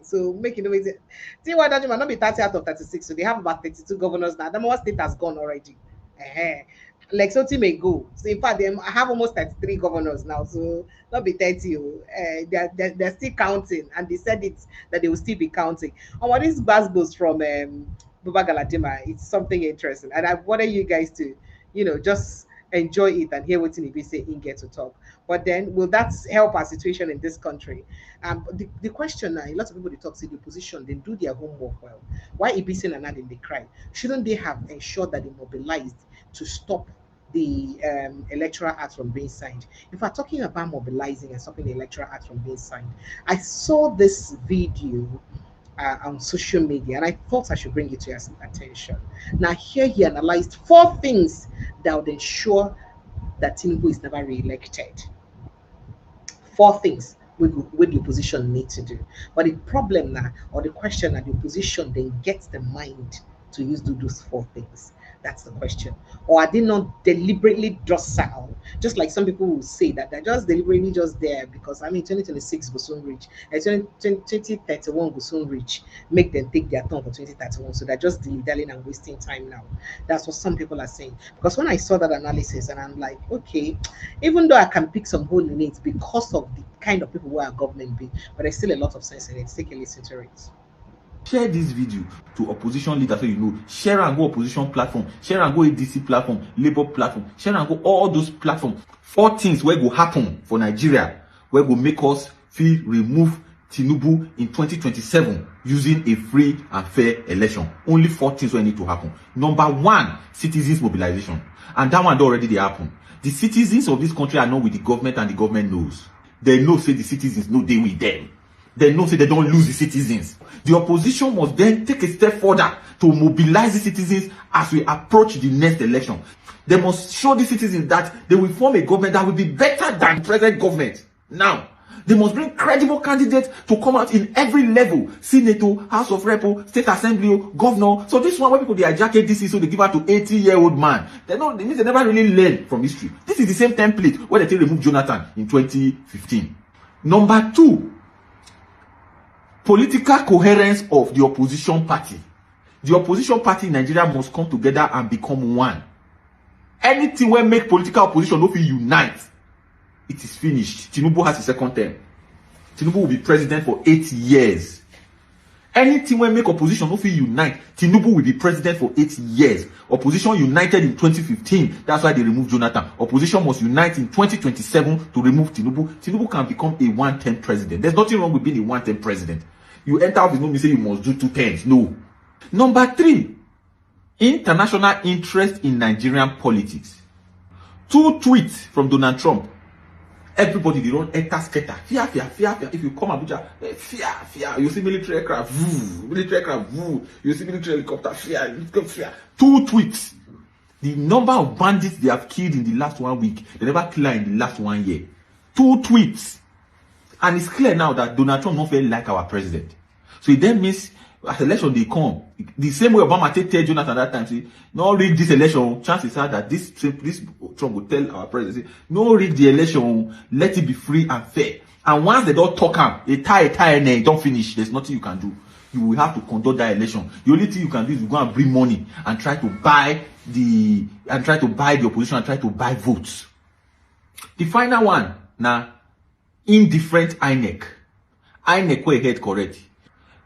So make you know it. See why that you might not be 30 out of 36. So they have about 32 governors now. The more state has gone already. Like something may go. So in fact, I have almost 33 governors now. So not be 30. They're still counting, and they said that they will still be counting. And what this buzz goes from Buba Galadima, it's something interesting. And I wanted you guys to, just enjoy it and hear what Tinubu say in get to talk. But then, will that help our situation in this country? The question now, a lot of people they talk to the opposition, they do their homework well. Why Ibisi and Nadine they cry? Shouldn't they have ensured that they mobilized to stop the Electoral Act from being signed? If we're talking about mobilizing and stopping the Electoral Act from being signed, I saw this video on social media, and I thought I should bring it to your attention. Now, here he analyzed 4 things that would ensure that Tinubu is never re-elected. 4 things with the opposition need to do. But the problem now, or the question that the opposition then gets the mind to use to those 4 things. That's the question. Or are they not deliberately docile? Just like some people will say that they're just deliberately just there because 2026 will soon reach, and 2031 will soon reach. Make them take their turn for 2031. So they're just dilly-dallying and wasting time now. That's what some people are saying. Because when I saw that analysis, and I'm like, okay, even though I can pick some hole in it because of the kind of people who are government be, but there's still a lot of sense in it. Take a listen to it. Share this video to opposition leaders so you know. Share and go opposition platform. Share and go ADC platform, Labour platform. Share and go all those platforms. 4 things where go happen for Nigeria, where go make us feel remove Tinubu in 2027 using a free and fair election. Only 4 things where need to happen. Number 1, citizens mobilization. And that one already they happen. The citizens of this country are not with the government, and the government knows. They know say the citizens know they with them. They know say they don't lose the citizens. The opposition must then take a step further to mobilize the citizens as we approach the next election. They must show the citizens that they will form a government that will be better than the present government. Now, they must bring credible candidates to come out in every level. Senator, House of Rep, State Assembly, Governor. So this one where people they hijack ADC, so they give out to 80-year-old man. They means they never really learn from history. This is the same template where they remove Jonathan in 2015. Number 2, political coherence of the opposition party. The opposition party in Nigeria must come together and become one. Anything will make political opposition not unite, it is finished. Tinubu has a second term. Tinubu will be president for 8 years. Anything will make opposition not unite, Tinubu will be president for 8 years. Opposition united in 2015. That's why they removed Jonathan. Opposition must unite in 2027 to remove Tinubu. Tinubu can become a one-term president. There's nothing wrong with being a one-term president. You enter office, no mean say you must do 2 terms. No. Number 3, international interest in Nigerian politics. 2 tweets from Donald Trump. Everybody they run enter skater. Fear. If you come Abuja, fear. You see military aircraft, You see military helicopter, fear. 2 tweets. The number of bandits they have killed in the last 1 week, they never killed in the last 1 year. 2 tweets. And it's clear now that Donald Trump not very like our president. So it then means as election they come, the same way Obama tell Jonathan that time, say, no rig this election. Chances are that this Trump will tell our president, say, no rig the election, let it be free and fair. And once they don't talk they tie and they don't finish, there's nothing you can do. You will have to conduct that election. The only thing you can do is go and bring money and try to buy the opposition and try to buy votes. The final one, now, indifferent INEC. INEC where head correct.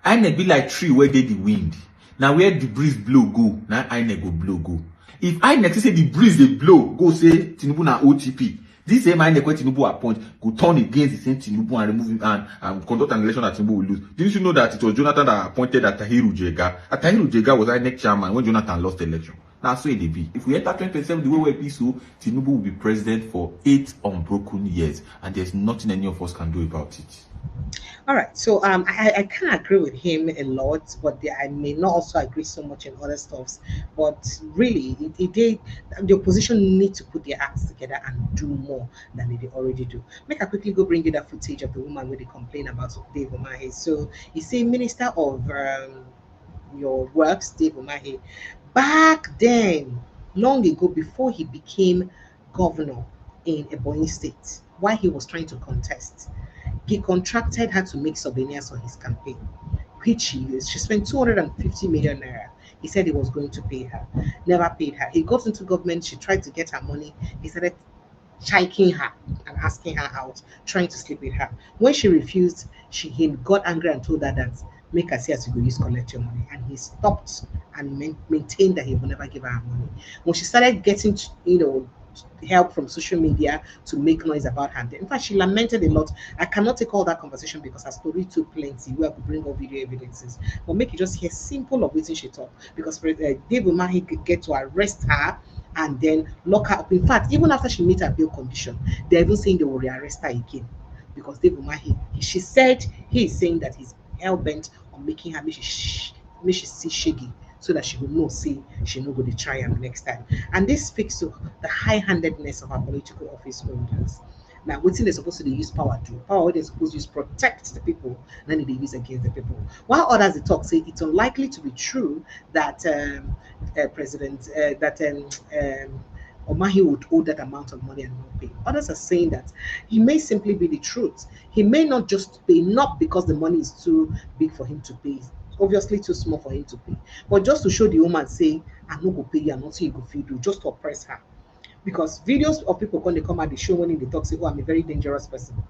INEC be like tree where they the wind. Now where the breeze blow go, now INEC go blow go. If INEC say the breeze they blow, go say Tinubu na OTP. This same INEC where Tinubu appoint go turn against the same Tinubu and remove him and conduct an election that Tinubu will lose. Didn't you know that it was Jonathan that appointed Atahiru Jega? Atahiru Jega was INEC chairman when Jonathan lost the election. Now so it be. If we enter 2027 the way we be so, Tinubu will be president for 8 unbroken years, and there's nothing any of us can do about it. All right, so I can agree with him a lot, but I may not also agree so much in other stuffs. But really, the opposition need to put their acts together and do more than they already do. Make I quickly go bring you that footage of the woman where they complain about Dave Umahi. So you see, Minister of your works, Dave Umahi, back then, long ago, before he became governor in Ebonyi State, while he was trying to contest, he contracted her to make souvenirs on his campaign, which she used. She spent 250 million naira. He said he was going to pay her, never paid her. He got into government, she tried to get her money. He started chiking her and asking her out, trying to sleep with her. When she refused, he got angry and told her that make her see as you go use collect your money. And he stopped and maintained that he will never give her money. When she started getting, help from social media to make noise about her. In fact, she lamented a lot. I cannot take all that conversation because her story too plenty. We have to bring all video evidences. But make you just hear simple of what she talk. Because Dave Umahi could get to arrest her and then lock her up. In fact, even after she met her bail condition, they're even saying they will rearrest her again. Because Dave Umahi, she said he is saying that he's hell-bent on making her make she see shaggy, so that she will know, see, she know go to try him next time. And this speaks to the high-handedness of our political office holders. Now, what's they're supposed to use power to? Power they're supposed to use protect the people, and then they use against the people. While others they talk say it's unlikely to be true that Umahi would owe that amount of money and not pay. Others are saying that he may simply be the truth. He may not just pay, not because the money is too big for him to pay, obviously too small for him to pay, but just to show the woman, say, I'm not going to pay you, and nothing you go feed you, just to oppress her. Because videos of people when they come at the show, when they talk, say, oh, I'm a very dangerous person,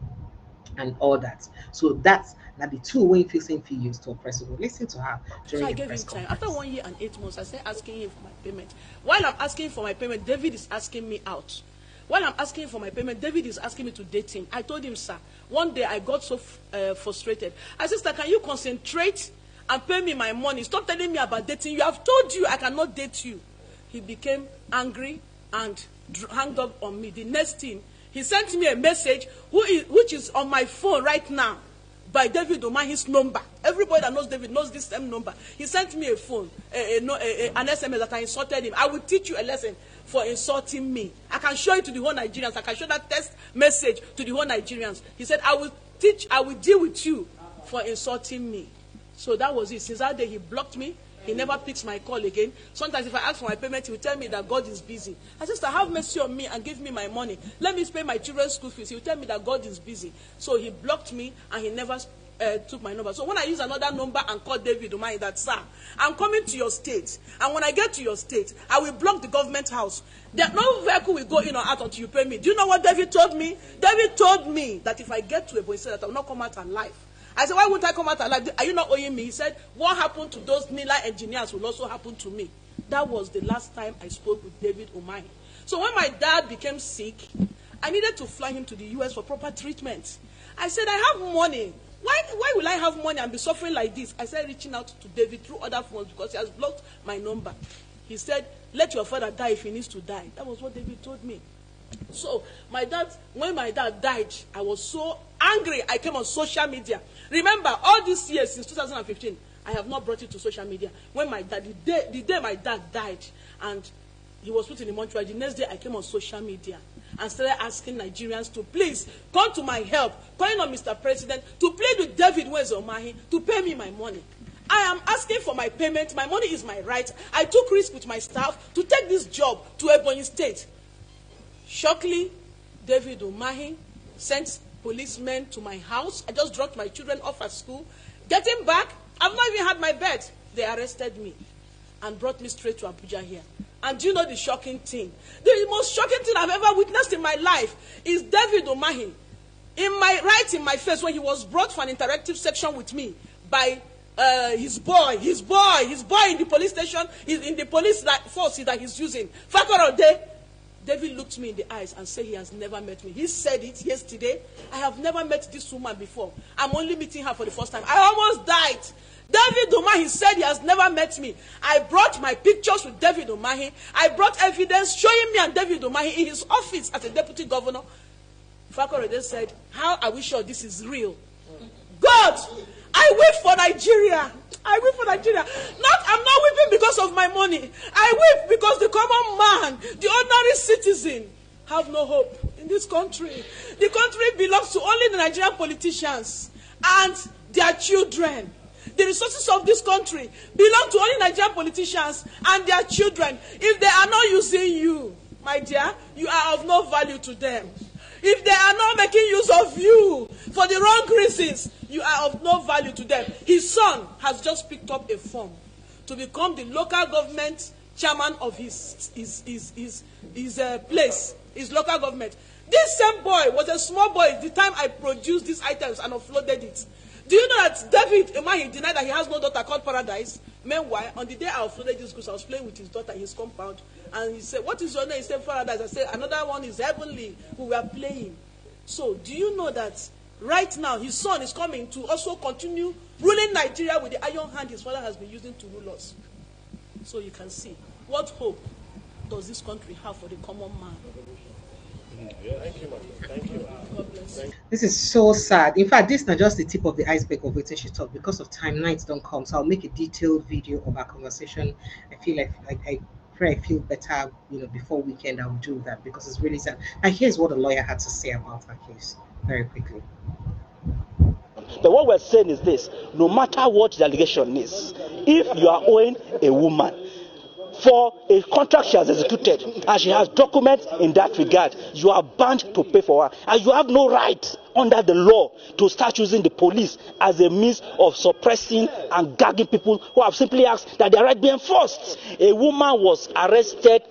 and all that. So that's now the two way he saying he used to oppress people. Listen to her during so I the gave press him time. conference. After 1 year and 8 months, I started asking him for my payment. While I'm asking for my payment, David is asking me out. While I'm asking for my payment, David is asking me to date him. I told him, sir, one day I got so frustrated. I said, sir, can you concentrate and pay me my money? Stop telling me about dating. You have told you I cannot date you. He became angry and hung up on me. The next thing, he sent me a message which is on my phone right now by David Umahi's number. Everybody that knows David knows this same number. He sent me a phone, an SMS that I insulted him. I will teach you a lesson for insulting me. I can show it to the whole Nigerians. I can show that text message to the whole Nigerians. He said, I will deal with you for insulting me. So that was it. Since that day, he blocked me. He never picks my call again. Sometimes if I ask for my payment, he will tell me that God is busy. I said, have mercy on me and give me my money. Let me pay my children's school fees. He will tell me that God is busy. So he blocked me and he never took my number. So when I use another number and call David Umahi, that, sir, I'm coming to your state. And when I get to your state, I will block the government house. No vehicle will go in or out until you pay me. Do you know what David told me? David told me that if I get to a point, he said that I will not come out alive. I said, why wouldn't I come out alive? Are you not owing me? He said, what happened to those Nila engineers will also happen to me. That was the last time I spoke with David Umahi. So when my dad became sick, I needed to fly him to the US for proper treatment. I said, I have money. Why will I have money and be suffering like this? I started reaching out to David through other phones because he has blocked my number. He said, let your father die if he needs to die. That was what David told me. So when my dad died, I was so angry. I came on social media. Remember, all these years since 2015, I have not brought it to social media. When my dad, the day my dad died, and he was put in the mortuary, the next day I came on social media and started asking Nigerians to please come to my help, calling on Mr. President to plead with David Umahi to pay me my money. I am asking for my payment. My money is my right. I took risk with my staff to take this job to Ebonyi State. Shockingly, David Umahi sent policemen to my house. I just dropped my children off at school. Getting back, I've not even had my bed. They arrested me and brought me straight to Abuja here. And do you know the shocking thing? The most shocking thing I've ever witnessed in my life is David Umahi, right in my face, when he was brought for an interactive section with me by his boy in the police station, in the police force that he's using. Fakorode. David looked me in the eyes and said he has never met me. He said it yesterday. I have never met this woman before. I'm only meeting her for the first time. I almost died. David Umahi said he has never met me. I brought my pictures with David Umahi. I brought evidence showing me and David Umahi in his office as a deputy governor. Fakorede said, how are we sure this is real? God, I weep for Nigeria. I weep for Nigeria. I'm not weeping because of my money. I weep because the common man, the ordinary citizen, have no hope in this country. The country belongs to only the Nigerian politicians and their children. The resources of this country belong to only Nigerian politicians and their children. If they are not using you, my dear, you are of no value to them. If they are not making use of you for the wrong reasons, you are of no value to them. His son has just picked up a form to become the local government chairman of his place, his local government. This same boy was a small boy the time I produced these items and offloaded it. Do you know that David Umahi denied that he has no daughter called Paradise? Meanwhile, on the day I offloaded this goods, I was playing with his daughter in his compound. And he said, what is your name? He said, Paradise. I said, another one is Heavenly, who we are playing. So, do you know that right now his son is coming to also continue ruling Nigeria with the iron hand his father has been using to rule us? So you can see, what hope does this country have for the common man? This is so sad. In fact, this is not just the tip of the iceberg of what she talked. Because of time, nights don't come. So I'll make a detailed video of our conversation. I feel like I pray I feel better, before weekend I'll do that because it's really sad. And here's what the lawyer had to say about her case very quickly. But what we're saying is this: no matter what the allegation is, if you are owing a woman for a contract she has executed and she has documents in that regard, you are bound to pay for her, and you have no right under the law to start using the police as a means of suppressing and gagging people who have simply asked that their right be enforced. A woman was arrested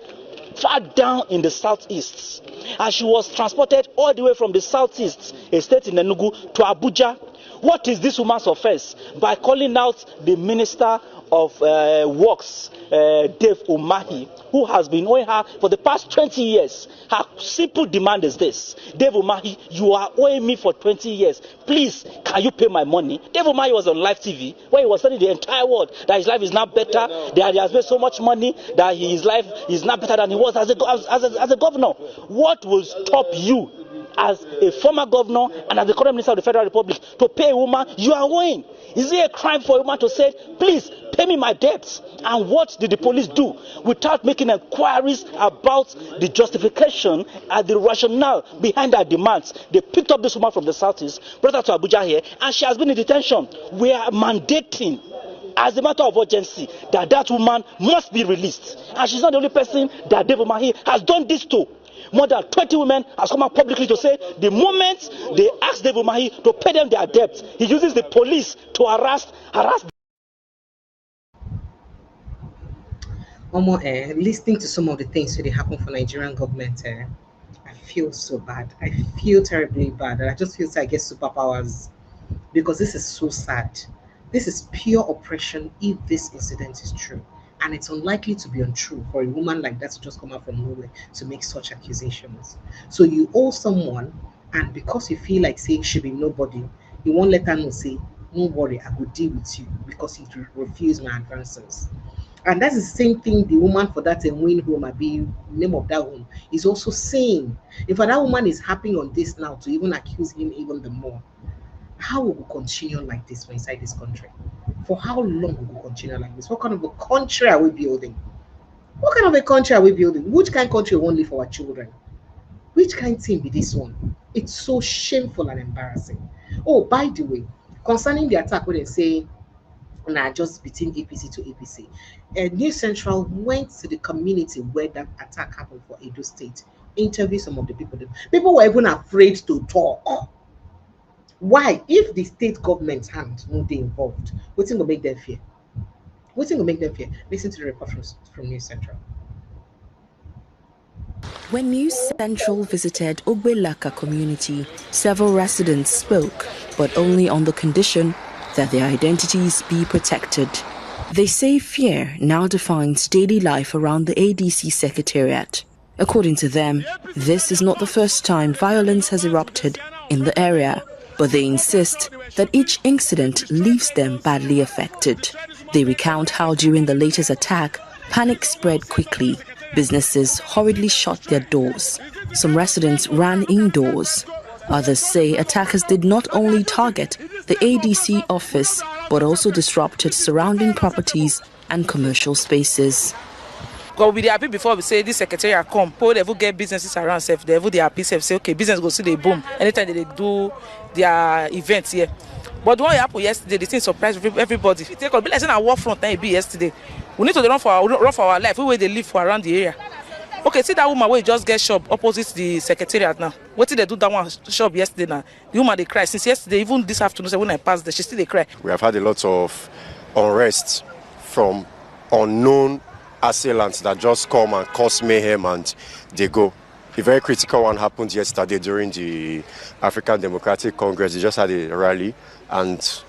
far down in the southeast, and she was transported all the way from the southeast, a state in Enugu, to Abuja. What is this woman's offense? By calling out the Minister of Works, Dave Umahi, who has been owing her for the past 20 years. Her simple demand is this: Dave Umahi, you are owing me for 20 years. Please, can you pay my money? Dave Umahi was on live TV where he was telling the entire world that his life is now better, that he has made so much money, that his life is now better than he was as a governor. What will stop you as a former governor and as the current minister of the Federal Republic to pay a woman you are owing? Is it a crime for a woman to say, please pay me my debts? And what did the police do without making inquiries about the justification and the rationale behind their demands? They picked up this woman from the southeast, brought her to Abuja here, and she has been in detention. We are mandating, as a matter of urgency, that woman must be released. And she's not the only person that Dave Umahi has done this to. More than 20 women has come out publicly to say the moment they ask Dave Umahi to pay them their debts, he uses the police to harass. Listening to some of the things that happen for Nigerian government, I feel so bad. I feel terribly bad. And I just feel like I get superpowers because this is so sad. This is pure oppression if this incident is true. And it's unlikely to be untrue for a woman like that to just come out from nowhere to make such accusations. So you owe someone, and because you feel like saying she be nobody, you won't let her know, say, don't worry, I will deal with you because you refuse my advances. And that's the same thing the woman for that win home, I be name of that home, is also saying. If that woman is happy on this now to even accuse him even the more, how will we continue like this for inside this country? For how long will we continue like this? What kind of a country are we building? What kind of a country are we building? Which kind of country we want to live for our children? Which kind of thing be this one? It's so shameful and embarrassing. Oh, by the way, concerning the attack where they say, just between APC to APC, News Central went to the community where that attack happened for Edo State, interviewed some of the people. People were even afraid to talk. Why? If the state government's hand won't be involved, what's going to make them fear? What's going to make them fear? Listen to the report from News Central. When News Central visited Ogbelaka community, several residents spoke, but only on the condition that their identities be protected. They say fear now defines daily life around the ADC secretariat. According to them, this is not the first time violence has erupted in the area, but they insist that each incident leaves them badly affected. They recount how during the latest attack, panic spread quickly. Businesses hurriedly shut their doors. Some residents ran indoors. Others say attackers did not only target the ADC office, but also disrupted surrounding properties and commercial spaces. God, we be happy before we say this secretariat come. People they get businesses around self. They happy self say okay, business go see they boom anytime they do their events here. But what happened yesterday, the thing surprised everybody. It take a bit like saying a war front time it be yesterday. We need to run for our life. We where they live for around the area. Okay, see that woman where just get shop opposite the secretariat now. What did they do that one shop yesterday now? The woman they cry since yesterday, even this afternoon when I passed there, she still they cry. We have had a lot of unrest from unknown assailants that just come and cause mayhem and they go. A very critical one happened yesterday during the African Democratic Congress. They just had a rally, and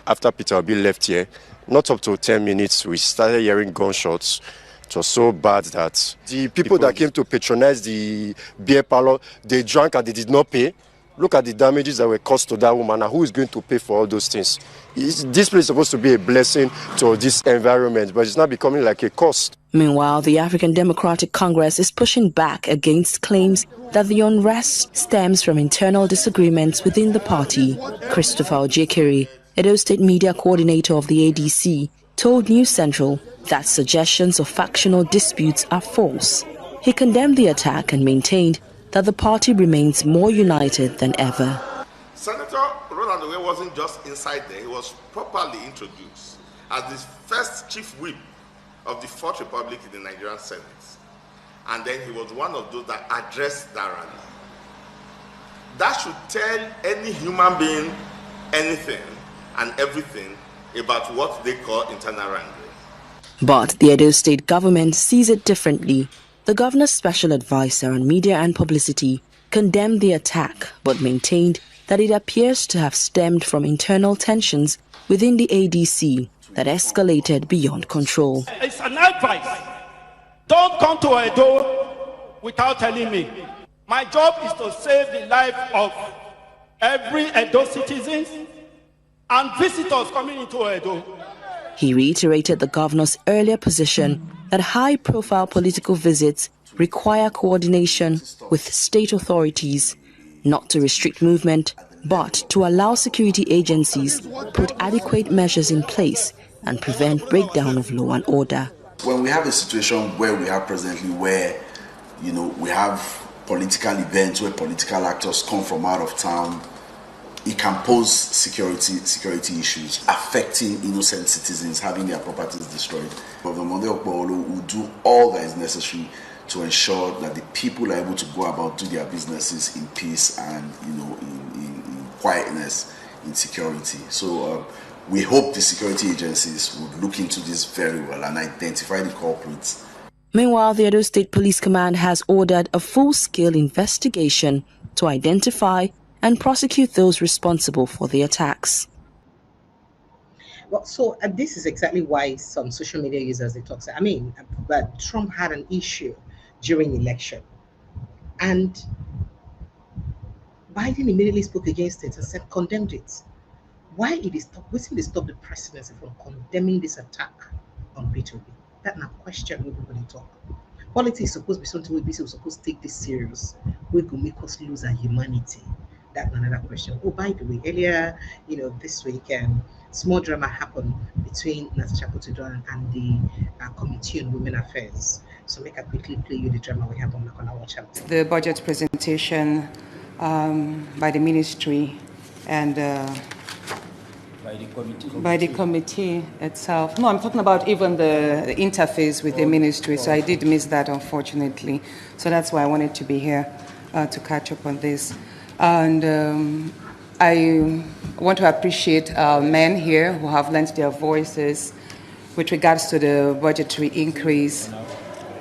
after Peter Obi left here, not up to 10 minutes, we started hearing gunshots. It was so bad that the people that came to patronize the beer parlor, they drank and they did not pay. Look at the damages that were caused to that woman, and who is going to pay for all those things? This place is supposed to be a blessing to this environment, but it's not becoming like a cost. Meanwhile, the African Democratic Congress is pushing back against claims that the unrest stems from internal disagreements within the party. Christopher Ojekiri, Edo State Media Coordinator of the ADC, told News Central that suggestions of factional disputes are false. He condemned the attack and maintained that the party remains more united than ever. Senator Roland Owe wasn't just inside there, he was properly introduced as the first chief whip of the Fourth Republic in the Nigerian Senate. And then he was one of those that addressed that rally. That should tell any human being anything and everything about what they call internal wrangling. But the Edo State government sees it differently. The governor's special advisor on media and publicity condemned the attack but maintained that it appears to have stemmed from internal tensions within the ADC that escalated beyond control. It's an advice. Don't come to Edo without telling me. My job is to save the life of every Edo citizen and visitors coming into Edo. He reiterated the governor's earlier position that high-profile political visits require coordination with state authorities, not to restrict movement, but to allow security agencies put adequate measures in place and prevent breakdown of law and order. When we have a situation where we have presently where, we have political events where political actors come from out of town, it can pose security issues affecting innocent citizens having their properties destroyed. Governor Monday Okpolo will do all that is necessary to ensure that the people are able to go about do their businesses in peace and in quietness, in security. So we hope the security agencies would look into this very well and identify the culprits. Meanwhile, the Edo State Police Command has ordered a full-scale investigation to identify and prosecute those responsible for the attacks. Well, so this is exactly why some social media users, they talk. But Trump had an issue during election, and Biden immediately spoke against it and said, condemned it. Why it is waiting to stop the presidency from condemning this attack on P2B? That's not a question we everybody talk. Politics is supposed to be something we're supposed to take this serious. We could make us lose our humanity. That's another question. Oh, by the way, earlier, this week, small drama happened between Natasha Kotudon and the Committee on Women Affairs. So make a quickly play you the drama we have on the corner. Watch out. The budget presentation by the ministry and by the committee itself. No, I'm talking about even the interface with the ministry. So I did miss that, unfortunately. So that's why I wanted to be here to catch up on this. And I want to appreciate our men here who have lent their voices with regards to the budgetary increase.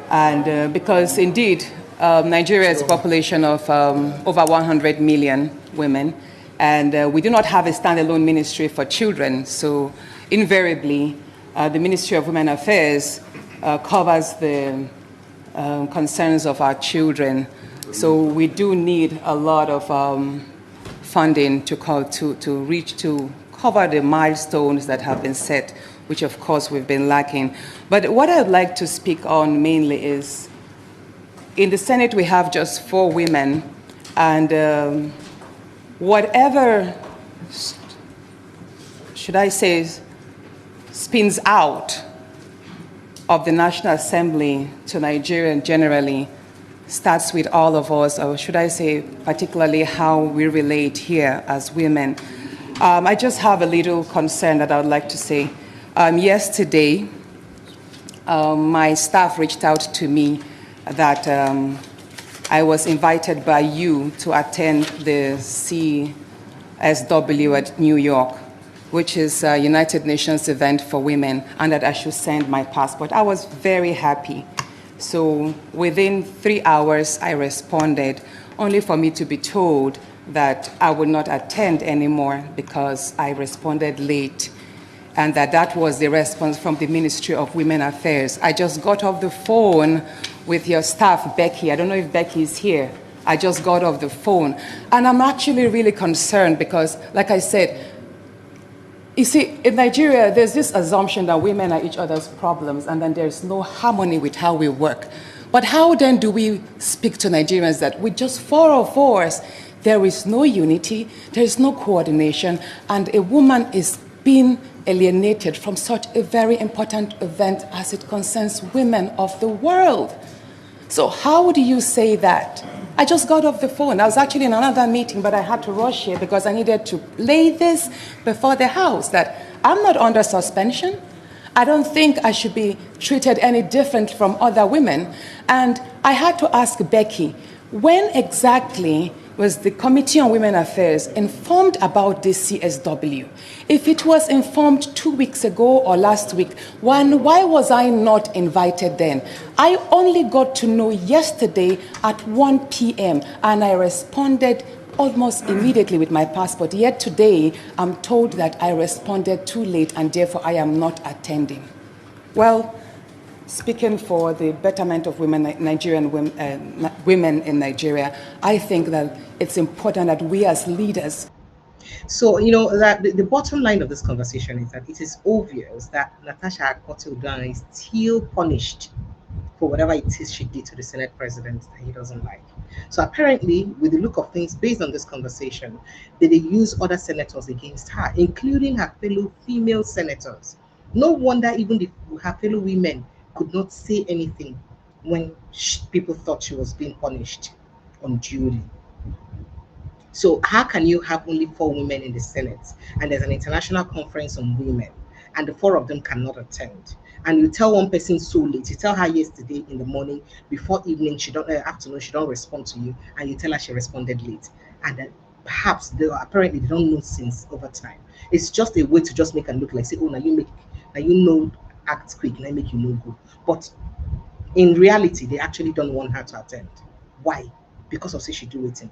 And because indeed, Nigeria has a population of over 100 million women, and we do not have a standalone ministry for children. So invariably, the Ministry of Women Affairs covers the concerns of our children. So we do need a lot of funding to cover the milestones that have been set, which of course we've been lacking. But what I'd like to speak on mainly is, in the Senate we have just 4 women, and whatever, should I say, spins out of the National Assembly to Nigeria generally starts with all of us, or should I say particularly how we relate here as women. I just have a little concern that I would like to say. Yesterday, my staff reached out to me that I was invited by you to attend the CSW at New York, which is a United Nations event for women, and that I should send my passport. I was very happy. So within 3 hours, I responded, only for me to be told that I would not attend anymore because I responded late, and that was the response from the Ministry of Women Affairs. I just got off the phone with your staff, Becky. I don't know if Becky is here. I just got off the phone. And I'm actually really concerned because, like I said, you see, in Nigeria, there's this assumption that women are each other's problems, and then there's no harmony with how we work. But how then do we speak to Nigerians that with just 4 of us, there is no unity, there is no coordination, and a woman is being alienated from such a very important event as it concerns women of the world? So how do you say that? I just got off the phone. I was actually in another meeting, but I had to rush here because I needed to lay this before the House, that I'm not under suspension. I don't think I should be treated any different from other women. And I had to ask Becky, when exactly was the Committee on Women Affairs informed about this CSW? If it was informed 2 weeks ago or last week, why was I not invited then? I only got to know yesterday at 1 p.m. and I responded almost immediately with my passport. Yet today, I'm told that I responded too late and therefore I am not attending. Well, speaking for the betterment of women in Nigeria, I think that it's important that we as leaders. So, you know, that the bottom line of this conversation is that it is obvious that Natasha Akpoti-Uduaghan is still punished for whatever it is she did to the Senate president that he doesn't like. So apparently, with the look of things, based on this conversation, they use other senators against her, including her fellow female senators. No wonder even her fellow women could not say anything when people thought she was being punished unduly. So how can you have only 4 women in the Senate, and there's an international conference on women, and the 4 of them cannot attend? And you tell one person so late, you tell her yesterday in the morning, before evening, afternoon, she don't respond to you, and you tell her she responded late. And then perhaps apparently they don't know since over time. It's just a way to just make her look like, say, oh, now act quick, now make you no good. But in reality, they actually don't want her to attend. Why? Because of say she do waiting.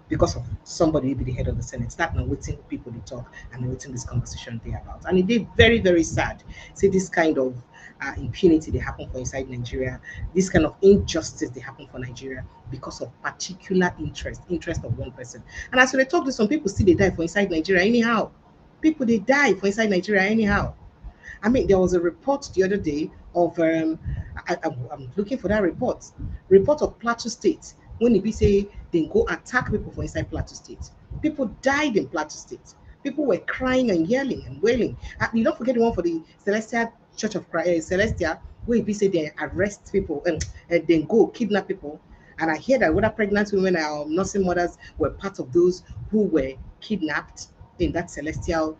Because of somebody will be the head of the Senate. Start now waiting people to talk and waiting this conversation they about. And it is very, very sad. See this kind of impunity they happen for inside Nigeria, this kind of injustice they happen for Nigeria because of particular interest of one person. And as we talk to some people, still they die for inside Nigeria anyhow. People they die for inside Nigeria anyhow. I mean, there was a report the other day of I'm looking for that report of Plateau State, when it be say they go attack people for inside Plateau State. People died in Plateau State. People were crying and yelling and wailing. You don't forget the one for the Celestial Church of Christ, Celestia, where it be say they arrest people and then go kidnap people. And I hear that whether pregnant women or nursing mothers were part of those who were kidnapped in that Celestial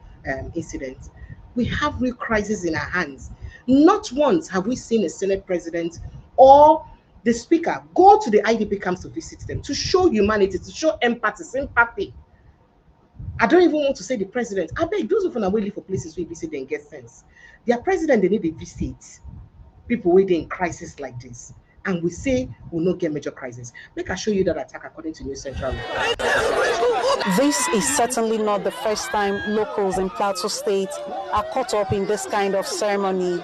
incident. We have real crisis in our hands. Not once have we seen a Senate president or the speaker go to the IDP camps to visit them, to show humanity, to show empathy, sympathy. I don't even want to say the president. I beg those of them who live for places where visit and get sense. Their president, they need to visit people waiting in crisis like this. And we say we'll not get major crisis. Make I show you that attack according to New Central. This is certainly not the first time locals in Plateau State are caught up in this kind of ceremony.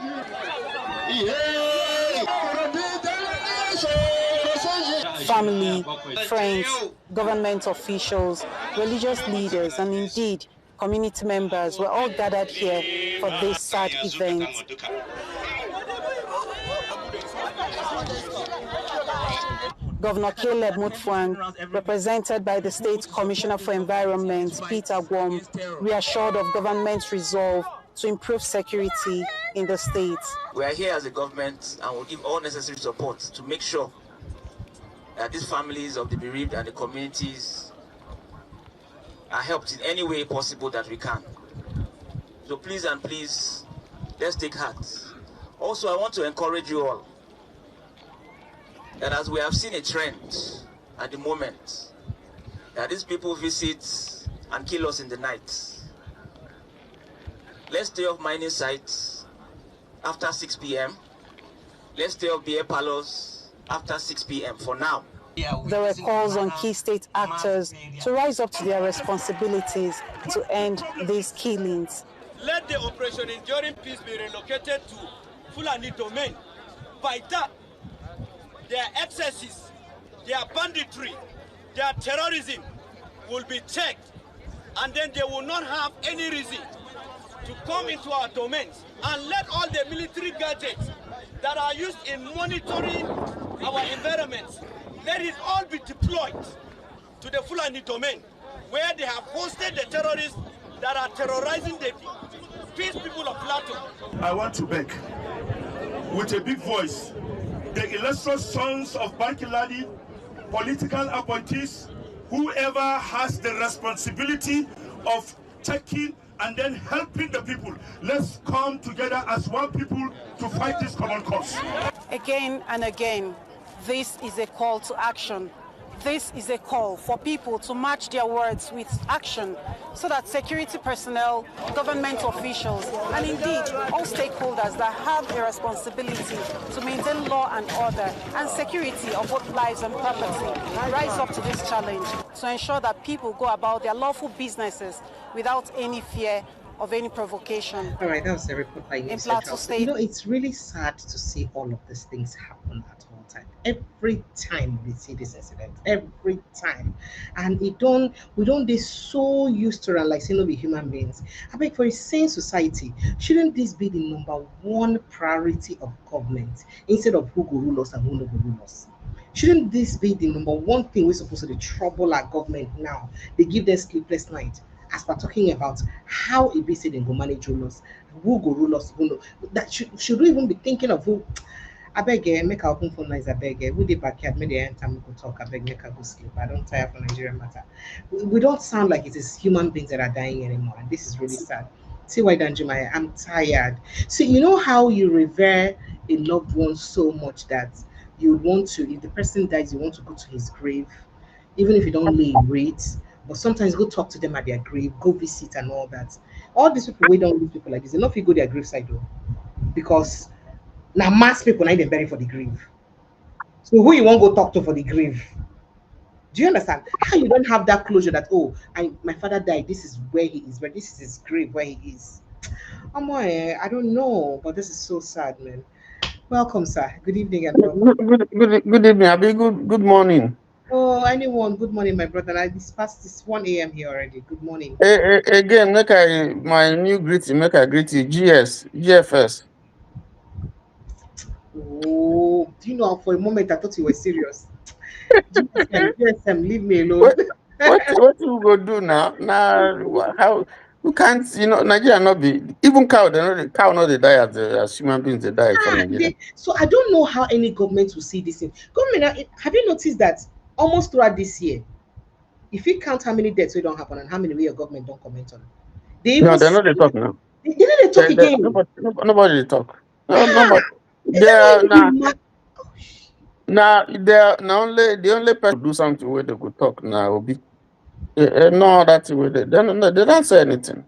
Family, friends, government officials, religious leaders, and indeed community members were all gathered here for this sad event. Governor Caleb Mutfwang, represented by the State Commissioner for Environment, Peter Gwom, reassured of government's resolve to improve security in the state. We are here as a government and will give all necessary support to make sure that these families of the bereaved and the communities are helped in any way possible that we can. So please and please, let's take heart. Also, I want to encourage you all that as we have seen a trend at the moment, that these people visit and kill us in the night. Let's stay off mining sites after 6 p.m. Let's stay off beer parlors after 6 p.m. for now. There were calls on key state actors to rise up to their responsibilities to end these killings. Let the Operation Enduring Peace be relocated to Fulani domain. By that, their excesses, their banditry, their terrorism will be checked, and then they will not have any reason to come into our domains, and let all the military gadgets that are used in monitoring our environments, let it all be deployed to the Fulani domain, where they have hosted the terrorists that are terrorizing the peace people of Plateau. I want to beg, with a big voice, the illustrious sons of Barkiladi, political appointees, whoever has the responsibility of checking and then helping the people, let's come together as one people to fight this common cause. Again and again, this is a call to action. This is a call for people to match their words with action so that security personnel, government officials, and indeed all stakeholders that have a responsibility to maintain law and order and security of both lives and property rise up to this challenge to ensure that people go about their lawful businesses without any fear of any provocation. All right, that was a report by in Plateau State. You know, it's really sad to see all of these things happen at one time. Every time we see this incident, every time, and we don't be so used to it, like saying no be human beings. I beg, for a sane society, shouldn't this be the number one priority of government instead of who go rule us and who no go rule us? Shouldn't this be the number one thing we're supposed to trouble our government now? They give them sleepless night as we're talking about how it be said in go manage rulers, who go rulers, who no. That should we even be thinking of who? I beg, make our open phone lines. I beg, who the backyard, make the enter, we go talk. I beg, make her go sleep. I don't tire for Nigerian matter. We don't sound like it is human beings that are dying anymore, and this is really sad. See why, Danjumaya, I'm tired. So you know how you revere a loved one so much that you would want to, if the person dies, you want to go to his grave, even if you don't lay in wait. But sometimes go talk to them at their grave, go visit and all that. All these people, we don't leave people like this. Enough if you go their graveside though, because now mass people not even bury for the grave. So who you won't go talk to for the grave? Do you understand how you don't have that closure that my father died, this is where he is, but this is his grave where he is? I don't know, but this is so sad, man. Welcome, sir. Good evening and welcome. Good evening, Abi. Good morning. Oh, anyone. Good morning, my brother. It's past 1 a.m. here already. Good morning. Again, my new greeting. Make I greet you. GFS. Oh, do you know? For a moment, I thought you were serious. GSM, leave me alone. What you go do now? How you can't? Nigeria not be even cow. Cow not they die as human beings. They die for Nigeria. So I don't know how any government will see this thing. Government, have you noticed that almost throughout this year, if you count how many deaths we don't happen and how many your government don't comment on, they're not they talk now. They talk again. Nobody talk. Nobody. They are now. The only person do something where they could talk now will be. No, that's the way they don't say anything.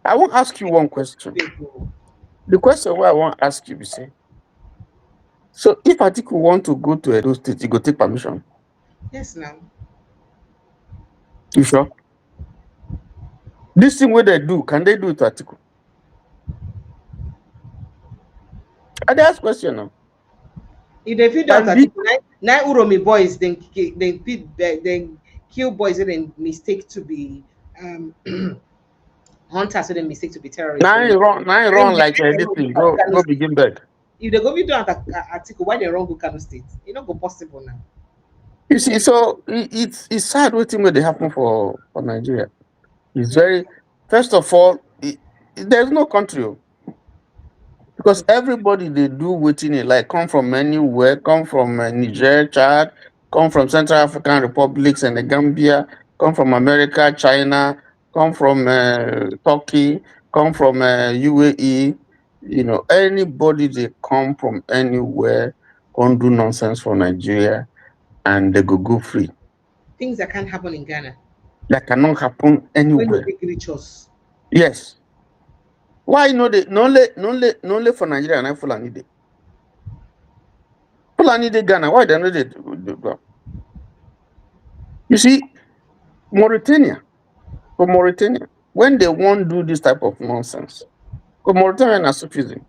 I won't ask you one question. The question where I want to ask you is say, so if Atiku want to go to Edo State, you go take permission? Yes, now. You sure? This thing where they do, can they do it to Atiku? I ask question now. If they feel that now Uromi boys then kill boys then mistake to be hunters, so they mistake to be terrorists. Now you run like anything. Go begin bed. If they go video article, why they wrong go Kano State? It's not go possible now. You see, so it's sad what thing they happen for Nigeria. It's very, first of all, there's no country. Because everybody they do waiting it, like come from anywhere, come from Niger, Chad, come from Central African Republics and the Gambia, come from America, China, come from Turkey, come from UAE. Anybody they come from anywhere can't do nonsense for Nigeria, and they go free. Things that can't happen in Ghana. That cannot happen anywhere. Yes. Why no only for Nigeria and Fulani Day? Fulani Day Ghana, why they know they do? You see, Mauritania, when they won't do this type of nonsense, because Mauritania are Sufism.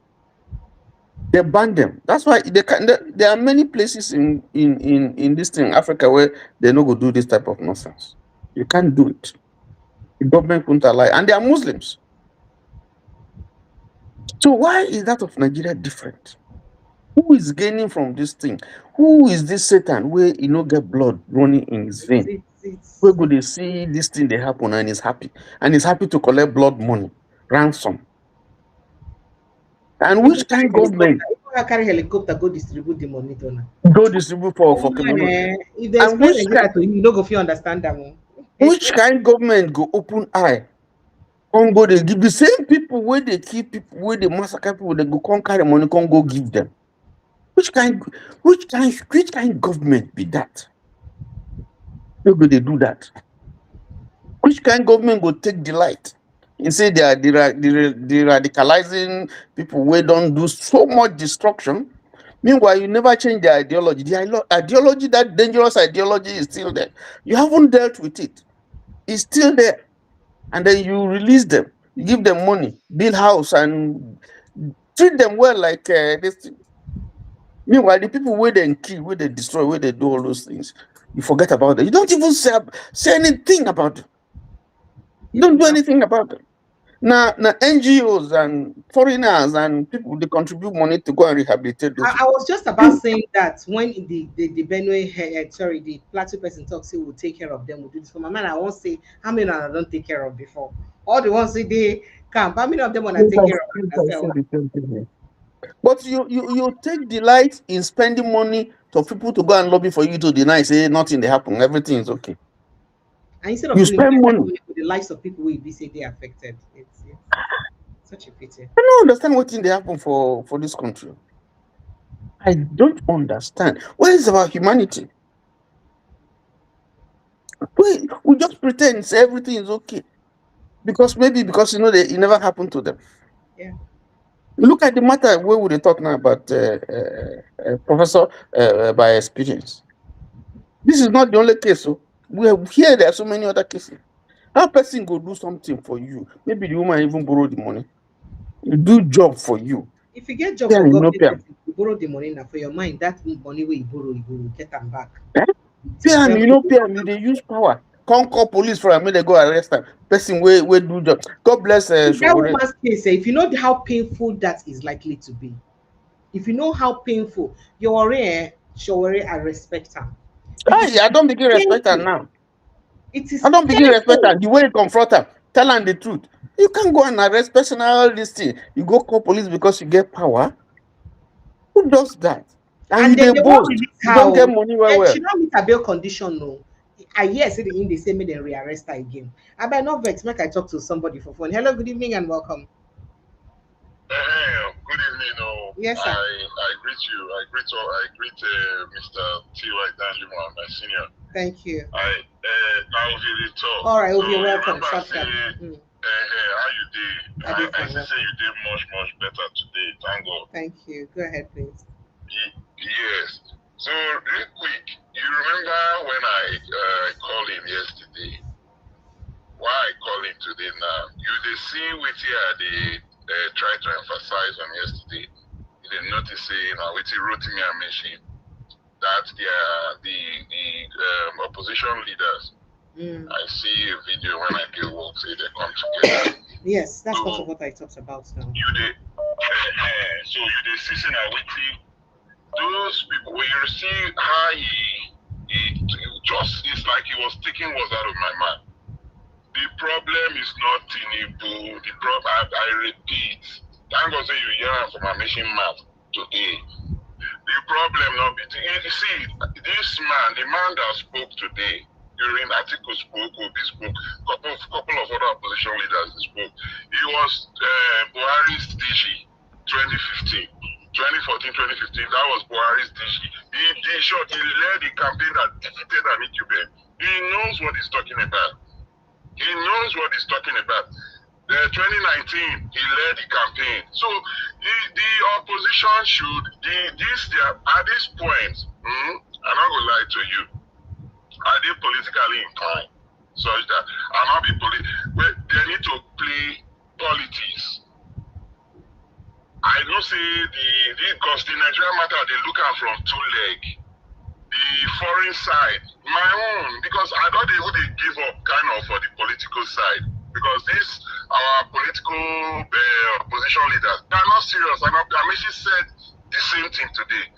They ban them. That's why they can. There are many places in this thing, Africa, where they no go do this type of nonsense. You can't do it. The government won't allow, and they are Muslims. So why is that of Nigeria different? Who is gaining from this thing? Who is this Satan where you know get blood running in his vein? Where go they see this thing they happen and he's happy to collect blood money, ransom? And which kind government carry helicopter go distribute the money to now? go distribute for community? If they And explain which Nigeria to you, you no go fit understand them. which kind government go open eye? Come go they give the same people where they keep people where they massacre people, they go come carry money, come go give them. Which kind government be that? Where go they do that? Which kind government go take delight? You say they are radicalizing people where don't do so much destruction. Meanwhile, you never change their ideology. The ideology, that dangerous ideology, is still there. You haven't dealt with it. It's still there. And then you release them, you give them money, build house, and treat them well like this thing. Meanwhile, the people where they kill, where they destroy, where they do all those things, you forget about them. You don't even say anything about them. You don't do anything about them. Now NGOs and foreigners and people, they contribute money to go and rehabilitate those I was just about saying that when the Benue the Plateau person talks, say we'll take care of them, we'll do this for my man. I won't say how many I don't take care of before. All the ones say they camp. How many of them want to take care of themselves? But you take delight in spending money for people to go and lobby for you to deny, say nothing they happen, everything is okay. And instead of you spend money with the lives of people who be say they affected, it's such a pity. I don't understand what thing they happen for this country. I don't understand. What is about humanity? We just pretend say everything is okay because you know it never happened to them. Yeah. Look at the matter where we talk now about professor by experience. This is not the only case. So we have here there are so many other cases. How person go do something for you? Maybe the woman even borrow the money. You do job for you. If you get job for government, you borrow the money now for your mind. That money where you borrow, you will get them back. They use power. Can't call police for them, they go arrest them. Person where do job. God bless that woman's case. If you know how painful that is likely to be, if you know how painful your I respect her. I don't begin respect her now. It is. I don't begin respect her. The way you confront her, tell her the truth. You can't go and arrest personal this thing. You go call police because you get power. Who does that? And then they won't release her. You don't get money well. She don't meet a bail condition, no. I hear say they say me then rearrest her again. I better not vex. Make I talk to somebody for phone. Hello, good evening and welcome. Good evening. Yes, sir. I greet you. I greet Mr. T.Y. Danjuma, my senior. Thank you. Now you talk. All right, you're welcome. How you did? I say you did much better today. Thank God. Thank you. Go ahead, please. Yes. So real quick, you remember when I called him yesterday? Why I call him today now? They see what they try to emphasize on yesterday. They notice what he wrote me and mentioned that the opposition leaders. I see a video when I get work say they come together. Yes, that's part of what I talked about now. So you see those people when you see how he just it's like he was taking words out of my mouth. The problem is not Tinubu. The problem, I repeat, thank God say you hear from my mission mouth today. The problem not be you see this man, the man that spoke today. During Atiku spoke, Obi spoke, couple of other opposition leaders spoke. He was Buhari's DG 2015, 2014, 2015. That was Buhari's DG. He led the campaign that defeated Anikibe. He knows what he's talking about. He knows what he's talking about. 2019, he led the campaign. So the opposition should at this point. I'm not gonna lie to you. Are they politically inclined such that I'm not be they need to play politics. I don't say because the Nigerian matter, they look at from two legs. The foreign side, my own, because I don't even they give up kind of for the political side. Because this, our political opposition leaders, they are not serious. I mean, she said the same thing today.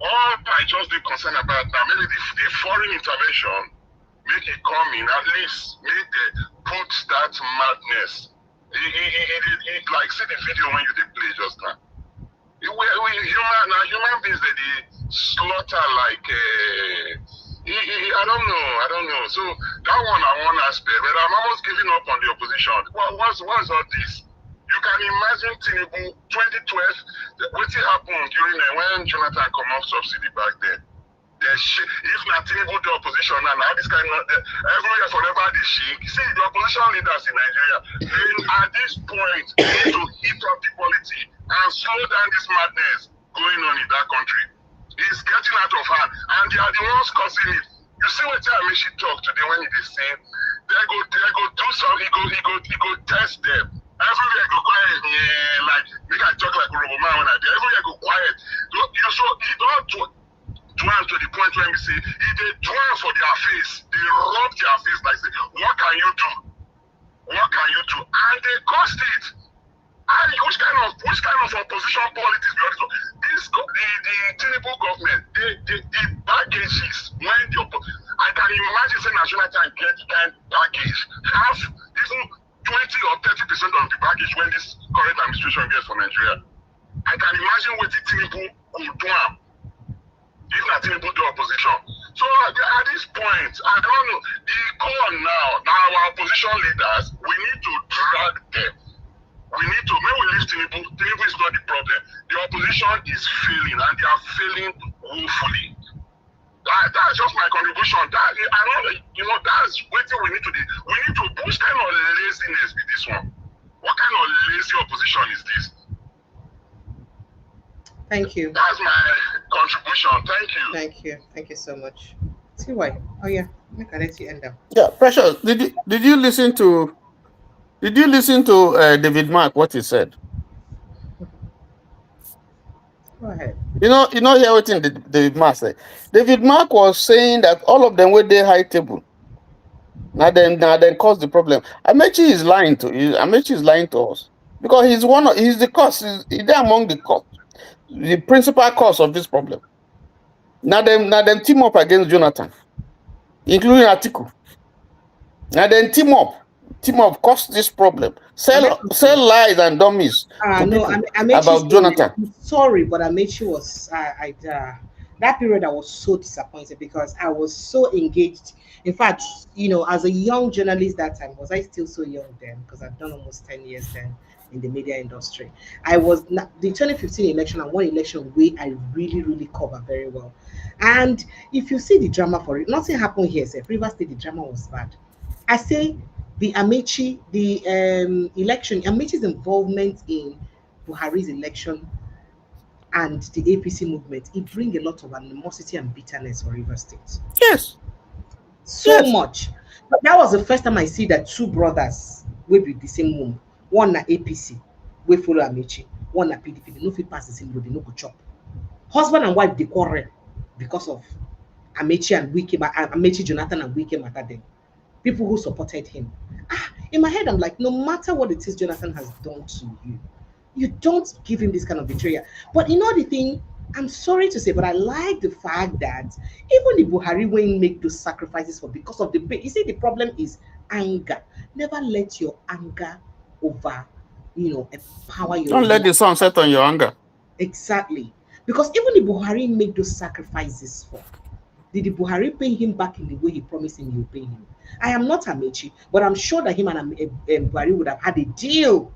All I just be concerned about now, maybe the foreign intervention, make it come in, at least make they put that madness. Like, see the video when you play just now. Human beings, they slaughter like, I don't know. So that one I want to aspect, but I'm almost giving up on the opposition. What's all this? You can imagine Tinubu 2012, what happened during when Jonathan come off subsidy back then. If not Tinubu the opposition and now this kind of everywhere forever they shake. See the opposition leaders in Nigeria, then at this point they need to heat up the polity and slow down this madness going on in that country. It's getting out of hand, and they are the ones causing it. You see what Amishi talk today when they say they go do something, he go test them. Everywhere go quiet, like we can talk like Roboman when I do. Everywhere go quiet. You so he don't dwell to the point where we say if they dwell for their face, they rub their face like say, what can you do? What can you do? And they cost it. And which kind of opposition politics the Tinubu government, the baggages when I can imagine saying national time get kind baggage, half even 20 or 30% of the baggage when this current administration gets for Nigeria. I can imagine what the Tinubu could do if not Tinubu do opposition. So at this point, I don't know, the call now our opposition leaders, we need to drag them. We need to, when we leave Tinubu, Tinubu is not the problem. The opposition is failing, and they are failing woefully. That's just my contribution. That's what we need to do. We need to push kind of laziness with this one. What kind of lazy opposition is this? Thank you. That's my contribution. Thank you. Thank you. Thank you so much. See why? Oh yeah, I can let you end up. Yeah, Precious. Did you listen to David Mark what he said? Go ahead. You know everything David Mark said. David Mark was saying that all of them were there high table. Now then cause the problem. Amechi is lying to us because he's the cause. He's there among the cause, the principal cause of this problem. Now them team up against Jonathan, including Atiku. Now then team up cause this problem. Sell lies and dummies to people about Jonathan. I'm sorry, but Amechi was that period I was so disappointed because I was so engaged. In fact, as a young journalist that time, was I still so young then? Because I've done almost 10 years then in the media industry. I was the 2015 election and one election where I really, really cover very well. And if you see the drama for it, nothing happened here. Rivers State, the drama was bad. I say the Amechi, the election, Amechi's involvement in Buhari's election and the APC movement, it brings a lot of animosity and bitterness for Rivers State. Yes. So much. But that was the first time I see that two brothers will be the same womb. One na APC, we follow Amechi. One na PDP, they no fit pass the same road, they no go chop. Husband and wife, they quarrel because of Amechi and Wike, Amechi, Jonathan and Wike matter them. People who supported him. In my head, I'm like, no matter what it is Jonathan has done to you, you don't give him this kind of betrayal. But the thing, I'm sorry to say, but I like the fact that even the Buhari won't make those sacrifices because of the pain. You see, the problem is anger. Never let your anger empower your. Don't let the sun set on your anger. Exactly. Because even the Buhari make those sacrifices for. Did the Buhari pay him back in the way he promised him he would pay him? I am not Amechi, but I'm sure that him and Buhari would have had a deal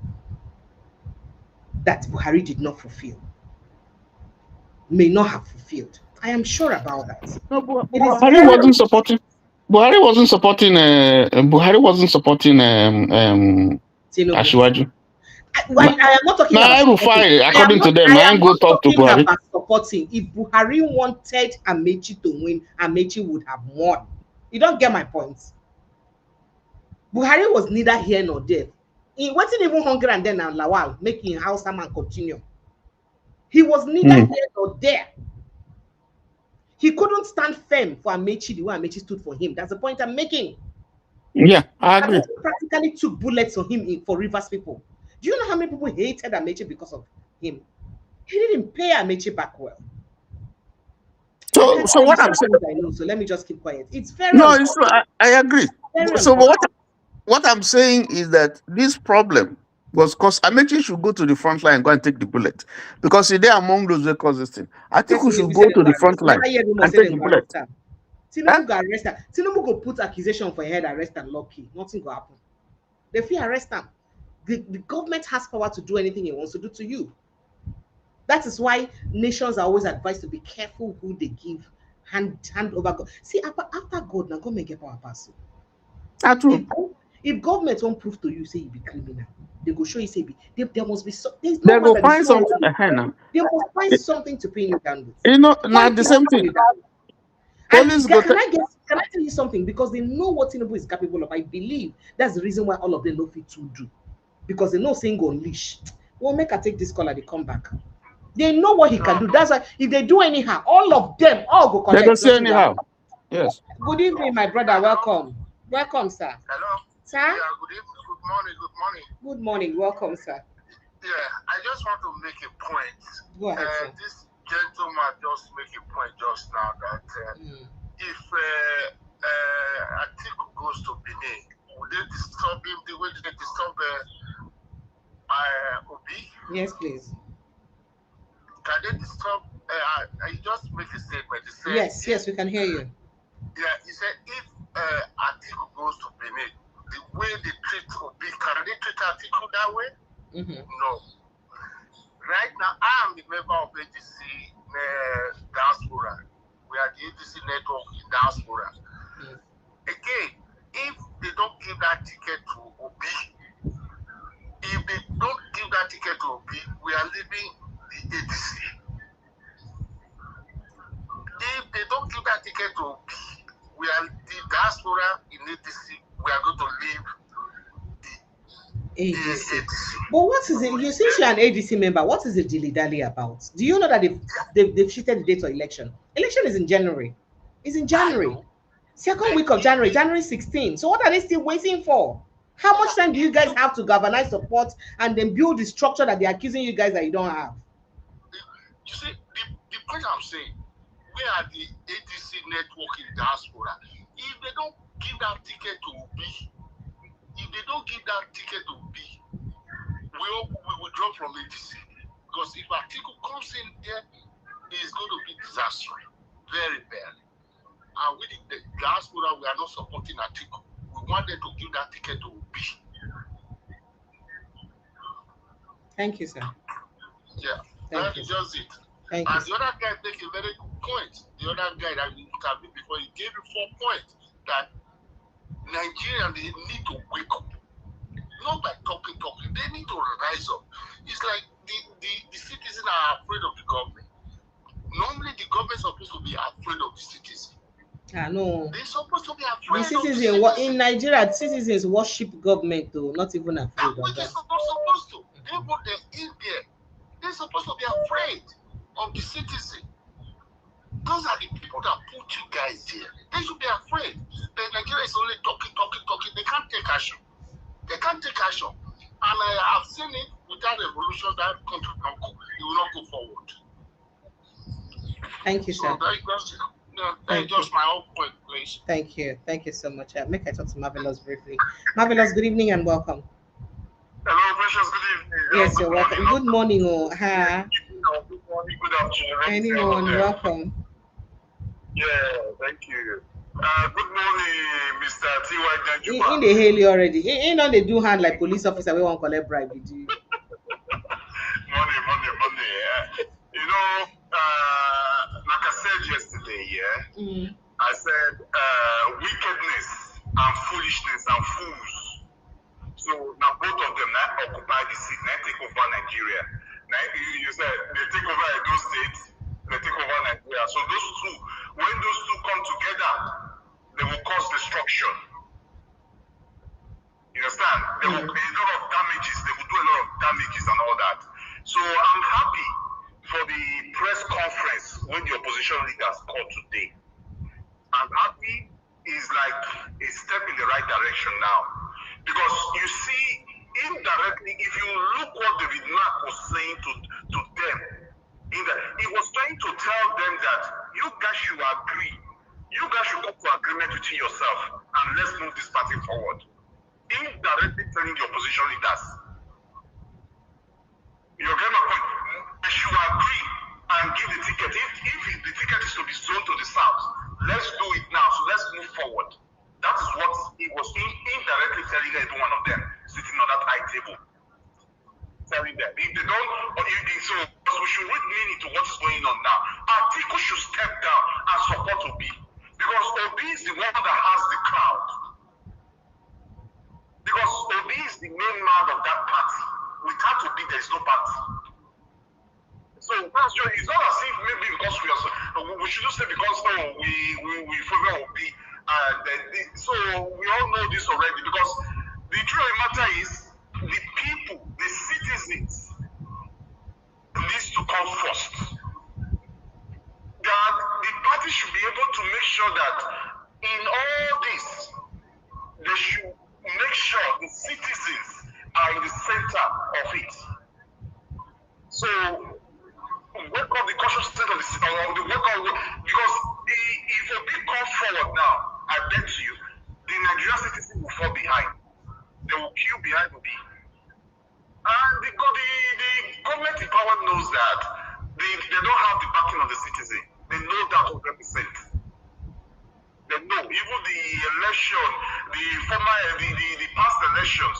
that Buhari did not fulfill. May not have fulfilled. I am sure about that. No, Buhari wasn't supporting. Buhari wasn't supporting Asiwaju. I am not talking about supporting. According to them, I am go talk to Buhari. About supporting. If Buhari wanted Amechi to win, Amechi would have won. You don't get my point. Buhari was neither here nor there. He wasn't even hungry, and then Lawal making house man continue. He was neither here nor there. He couldn't stand firm for Amechi the way Amechi stood for him. That's the point I'm making. Yeah, I agree. Amechi practically took bullets on him for Rivers people. Do you know how many people hated Amechi because of him? He didn't pay Amechi back well. So what I'm saying, I know, so let me just keep quiet. It's very no, it's I agree. So what I'm saying is that this problem was because Amechi should go to the front line and go and take the bullet, because they're among those that cause this thing. Atiku should go to the front line and take the bullet. Tinubu go arrest her. Tinubu go put accusation for head arrest and lucky. Nothing go happen. They feel arrest them. The government has power to do anything it wants to do to you. That is why nations are always advised to be careful who they give hand over God. See, after God, now government get power pass. If government won't prove to you, say you be criminal, they go show you say there must be something. They go find something. They must find something to pin you down with. You know, not the same thing. Can I tell you something? Because they know what Tinubu is capable of. I believe that's the reason why all of them know fit to do. Because they know saying go unleash. Well, make her take this call and they come back. They know what he can do. That's why if they do anyhow, all of them all go collect. They don't say anyhow. Yes. Good evening, my brother. Welcome. Welcome, sir. Hello. Sir? Yeah, good evening. Good morning. Good morning. Good morning. Welcome, sir. Yeah, I just want to make a point. Go ahead, sir. This gentleman just make a point just now that if Atiku goes to Benin, would they disturb him the way they disturb Obi? Yes, please. Can they disturb? I just make a statement. Yes, we can hear you. Yeah, he said if Atiku goes to Benin, the way they treat Obi, can they treat Atiku that way? No. Right now, I am a member of ADC diaspora. We are the ADC network in diaspora. Again, if they don't give that ticket to Obi, if they don't give that ticket to Obi, we are leaving the ADC. If they don't give that ticket to Obi, we are the diaspora in ADC. We are going to leave ADC. But what is it? You see, you're an ADC member. What is the dilly-dally about? Do you know that they've shifted the date of election? Election is in January. It's in January. Second week of January, January 16. So what are they still waiting for? How much time do you guys have to galvanize support and then build the structure that they're accusing you guys that you don't have? You see, the point I'm saying, we are the ADC network in diaspora. If they don't give that ticket to Obi, if they don't give that ticket to Obi, we will drop from ADC. Because if Atiku comes in there, it's going to be disastrous. Very bad. And with the diaspora, we are not supporting Atiku. We wanted to give that ticket to Obi. Thank you, sir. Yeah, that is just it. Thank and you. The other guy make a very good point. The other guy that we interviewed before, he gave you 4 points that Nigerians, they need to wake up. Not by talking. They need to rise up. It's like the citizens are afraid of the government. Normally, the government is supposed to be afraid of the citizens. No. They're supposed to be afraid The of the citizens citizens. in Nigeria, citizens worship government, though, not even afraid of that. They're supposed to. They put them in there. They're supposed to be afraid of the citizen. Those are the people that put you guys here. They should be afraid. The Nigeria is only talking. They can't take action. And I have seen it without revolution that country will not go forward. Thank you, sir. So that's just my own point, please. Thank you. Thank you so much. Make I talk to Marvelous briefly. Marvelous, good evening and welcome. Hello, Precious, good evening. Yes, you're welcome. Good morning. Good morning, good afternoon. Anyone, welcome. Yeah, thank you. Good morning, Mr. T.Y. Janjuba. In the hail you already. In on they do hand like police officer, we won't collect bribe. Do you? Money. You know, like I said yesterday, I said wickedness and foolishness and fools. So now both of them now occupy the seat, now take over Nigeria. Now you said they take over Edo State, they take over Nigeria. So those two, when those two come together, they will cause destruction. You understand? There will be a lot of damage I'm happy is like a step in the right direction now. Because you see, indirectly, if you look what David Mark was saying to them, he was trying to tell them that you guys should agree. You guys should come to agreement between yourself and let's move this party forward. Indirectly telling the opposition leaders. You get my point? They should agree and give the ticket. If the ticket is to be zoned to the south, let's do it now. So let's move forward. That is what he was indirectly telling every one of them sitting on that high table. Telling them. If they don't, so we should read meaning to what is going on now. Atiku should step down and support Obi. Because Obi is the one that has the crowd. Because Obi is the main man of that party. Without Obi, there is no party. So that's just, it's not as if maybe because we should just say because we favor Obi. So we all know this already. Because the truth of the matter is, the people, the citizens, needs to come first. That the party should be able to make sure that in all this, they should make sure the citizens are in the center of it. So, work on the consciousness of the work on, because if a big come forward now, I bet you, the Nigerian citizens will fall behind. They will queue behind Obi. And the government in power knows that they don't have the backing of the citizen. They know that 100%. They know. Even the election, the past elections,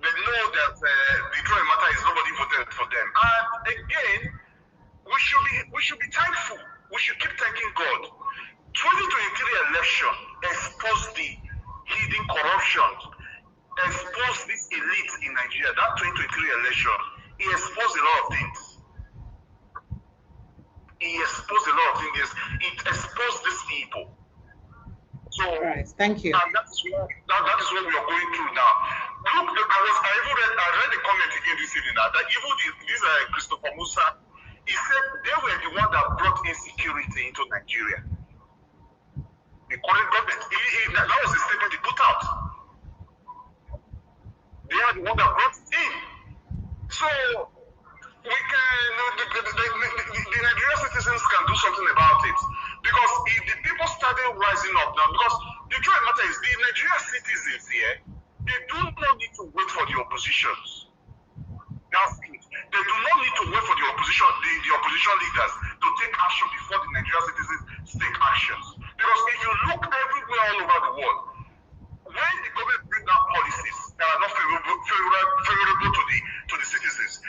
they know that the truth of the matter is nobody voted for them. And again, we should be thankful. We should keep thanking God. 2023 election exposed the hidden corruption, exposed this elite in Nigeria. That 2023 election, it exposed a lot of things. It exposed a lot of things. It exposed these people. So, right, thank you. And that is what we are going through now. Look, I read the comment again this evening that even this Christopher Musa, he said they were the one that brought insecurity into Nigeria. The current government, that was the statement he put out. They are the one that brought it in. So we can, the Nigerian citizens can do something about it. Because if the people started rising up now, because the truth of the matter is the Nigerian citizens here, they do not need to wait for the oppositions. That's it. They do not need to wait for the opposition, the opposition leaders to take action before the Nigerian citizens take actions. Because if you look everywhere all over the world, when the government bring down policies that are not favorable to the citizens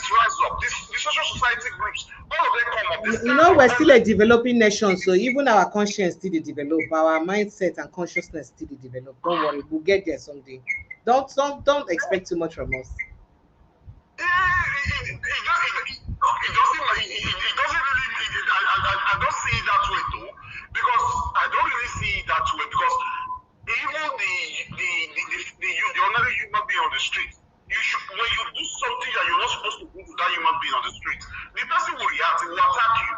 rise up. The social society groups, all of them come up. You know, we're still a developing nation, so even our conscience still develop, our mindset and consciousness still develop. Don't worry, we'll get there someday. Don't expect too much from us. It doesn't really. I don't see it that way though, because I don't really see it that way because even the ordinary human being on the street, when you do something that you're not supposed to do to that human being on the street, the person will react, it will attack you.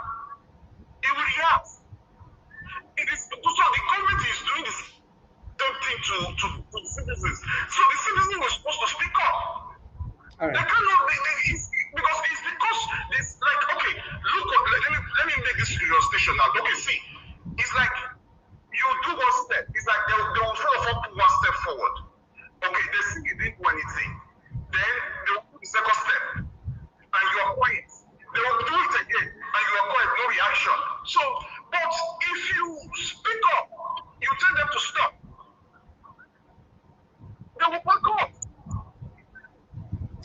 It will react. So the government is doing the same thing to the citizens. So the citizens were supposed to speak up. All right. They cannot, because it's like, okay, look, let me make this illustration now. Okay, see, it's like you do one step. It's like they will put one step forward. Okay, they see you didn't do anything. Then they will put the second step, and you are quiet. They will do it again, and you are quiet, no reaction. So, but if you speak up, you tell them to stop. They will back up.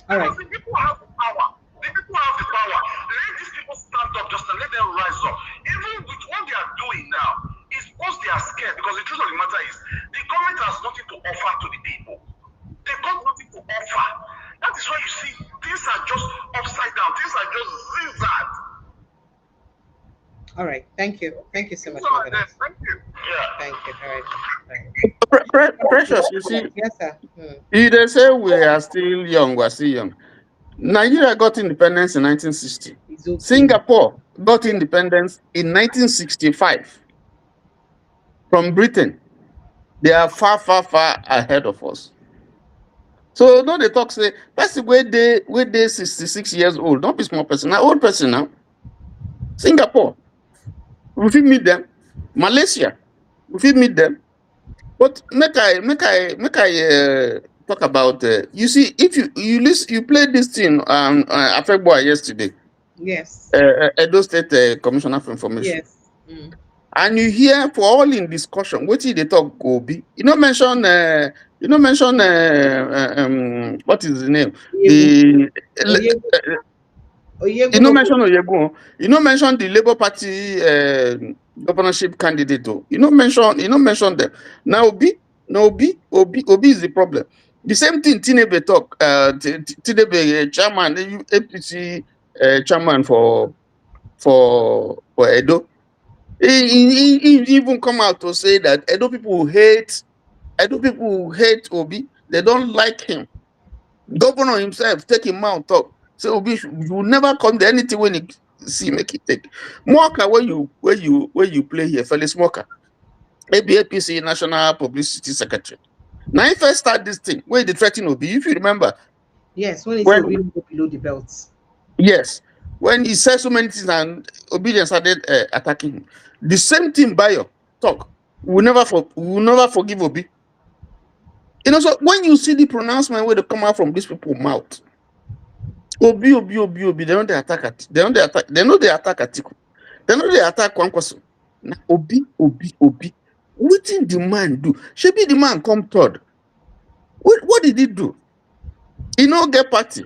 All right. Because the people have the power. The people have the power. Let these people stand up just to let them rise up. Even with what they are doing now, it's because they are scared. Because the truth of the matter is, the government has nothing to offer to the people. They've got nothing to offer. That is why you see things are just upside down. Things are just zigzag. All right. Thank you. Thank you so much. Thank you. Yeah. Thank you. All right. Precious, you see, yes, sir. If they say we are still young, we're still young. Nigeria got independence in 1960. Okay. Singapore got independence in 1965. from Britain. They are far, far, far ahead of us. So no, they talk say that's the way they 66 years old. Don't be small person, now old person now. Singapore, we fit meet them. Malaysia, we fit meet them. But make I talk about you see, if you listen, you played this thing Afegboa yesterday. Yes. Edo State Commissioner for Information. Yes. Mm. And you hear for all in discussion, what they talk go be. You know mention what is the name? You know mention Oyego. You know mention the Labour Party governorship candidate though. You know mention them. Now Obi is the problem. The same thing Tinebe talk, Tinebe chairman, APC chairman for Edo. He even come out to say that Edo people hate Obi. They don't like him. Governor himself take him out talk. So Obi, you will never come to anything when you see make it take. Moka where you play here, fellow smoker. Maybe APC National Publicity Secretary. Now if I start this thing, where they threaten Obi, if you remember. Yes, when it's Obi below the belt. Yes. When he said so many things and obedience started attacking him. The same thing Bayo talk. We never forgive Obi. You know, so when you see the pronouncement where they come out from these people's mouth, Obi, they don't they attack at they know they attack Atiku. They know they attack Kwankwaso. Now Obi. What did the man do? Should be the man come third. What did he do? He no get party,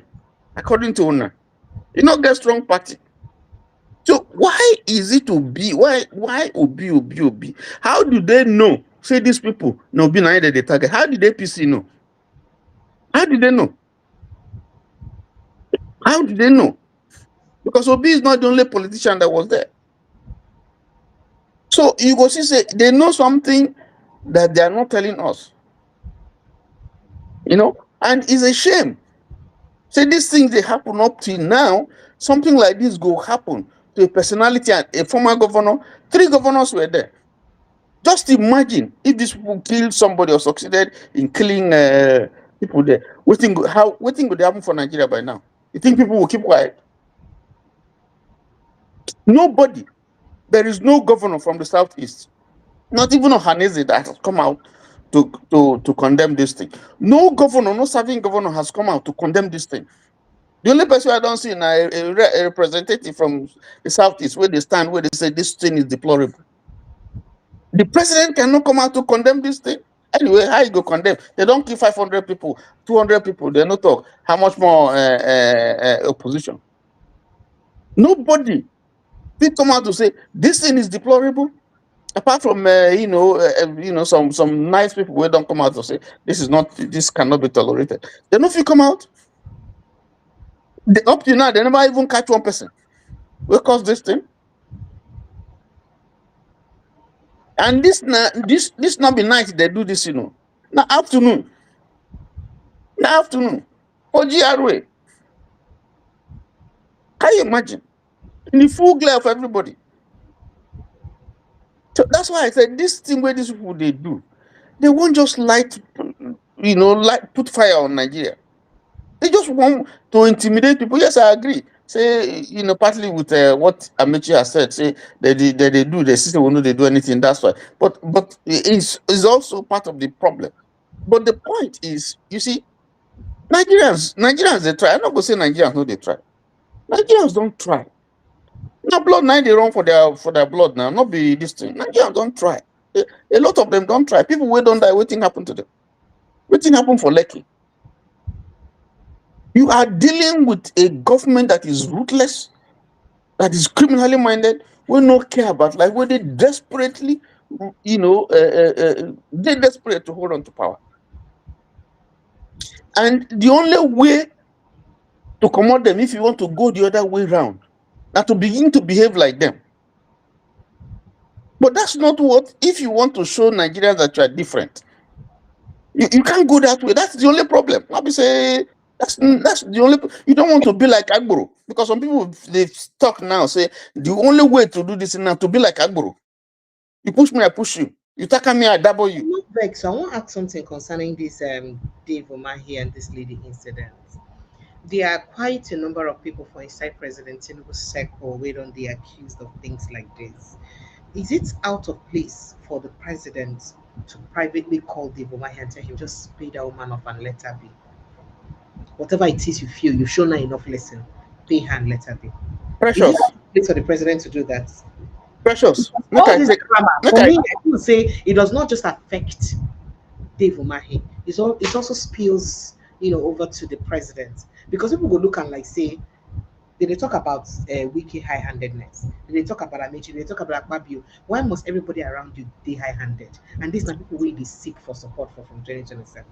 according to owner. He no get strong party. So why is it Obi? Why Obi? How do they know? Say these people no be neither they target. How did APC know? How did they know? How did they know? Because Obi is not the only politician that was there. So you go see say they know something that they are not telling us. You know, and it's a shame. Say these things they happen up till now. Something like this go happen to a personality and a former governor. 3 governors were there. Just imagine if these people killed somebody or succeeded in killing people there. What thing would happen for Nigeria by now? You think people will keep quiet? Nobody. There is no governor from the southeast, not even Ohaneze, that has come out to condemn this thing. No governor, no serving governor has come out to condemn this thing. The only person I don't see now a representative from the southeast where they stand, where they say this thing is deplorable. The president cannot come out to condemn this thing. Anyway, how you go condemn? They don't kill 500 people, 200 people. They not talk. How much more opposition? Nobody will come out to say this thing is deplorable. Apart from some nice people who don't come out to say this cannot be tolerated. They don't feel come out. Up to now, they never even catch one person. What caused this thing? And this not be night they do this, Now afternoon. For GRA. Can you imagine? In the full glare of everybody. So that's why I said this thing where these people they do, they won't just put fire on Nigeria. They just want to intimidate people. Yes, I agree. Say, partly with what Amechi has said, say they do, the system will know they do anything, that's why. But it's also part of the problem. But the point is, you see, Nigerians they try. I'm not gonna say Nigerians no they try. Nigerians don't try. Now blood now they run for their blood now. Not be this thing. Nigerians don't try. A lot of them don't try. People who don't die, waiting happen to them. Waiting happen for Lekki. You are dealing with a government that is ruthless, that is criminally minded, will not care about life, where they desperately, they're desperate to hold on to power. And the only way to command them, if you want to go the other way around, now to begin to behave like them. But that's not what, if you want to show Nigerians that you are different, you can't go that way. That's the only problem. I'll be saying that's the only, you don't want to be like Agboro, because some people they talk now, say the only way to do this is now to be like Agboro. You push me, I push you. You talk at me, I double you. I'm not vexed. I want to ask something concerning this Dave Umahi and this lady incident. There are quite a number of people for inside President Tinubu's circle where don't they accused of things like this. Is it out of place for the president to privately call Dave Umahi and tell him just pay that woman off and let her be? Whatever it is you feel, you've shown her enough lesson, pay her and let her be. Precious. Is it out of place for the president to do that? Precious. All this drama, for me, I would say it does not just affect Dave Umahi. It also spills, over to the president, because people go look and like say they talk about wiki high-handedness. They talk about Amici. They talk about Akpabio. Why must everybody around you be high-handed? And these are people who they seek for support from 2027.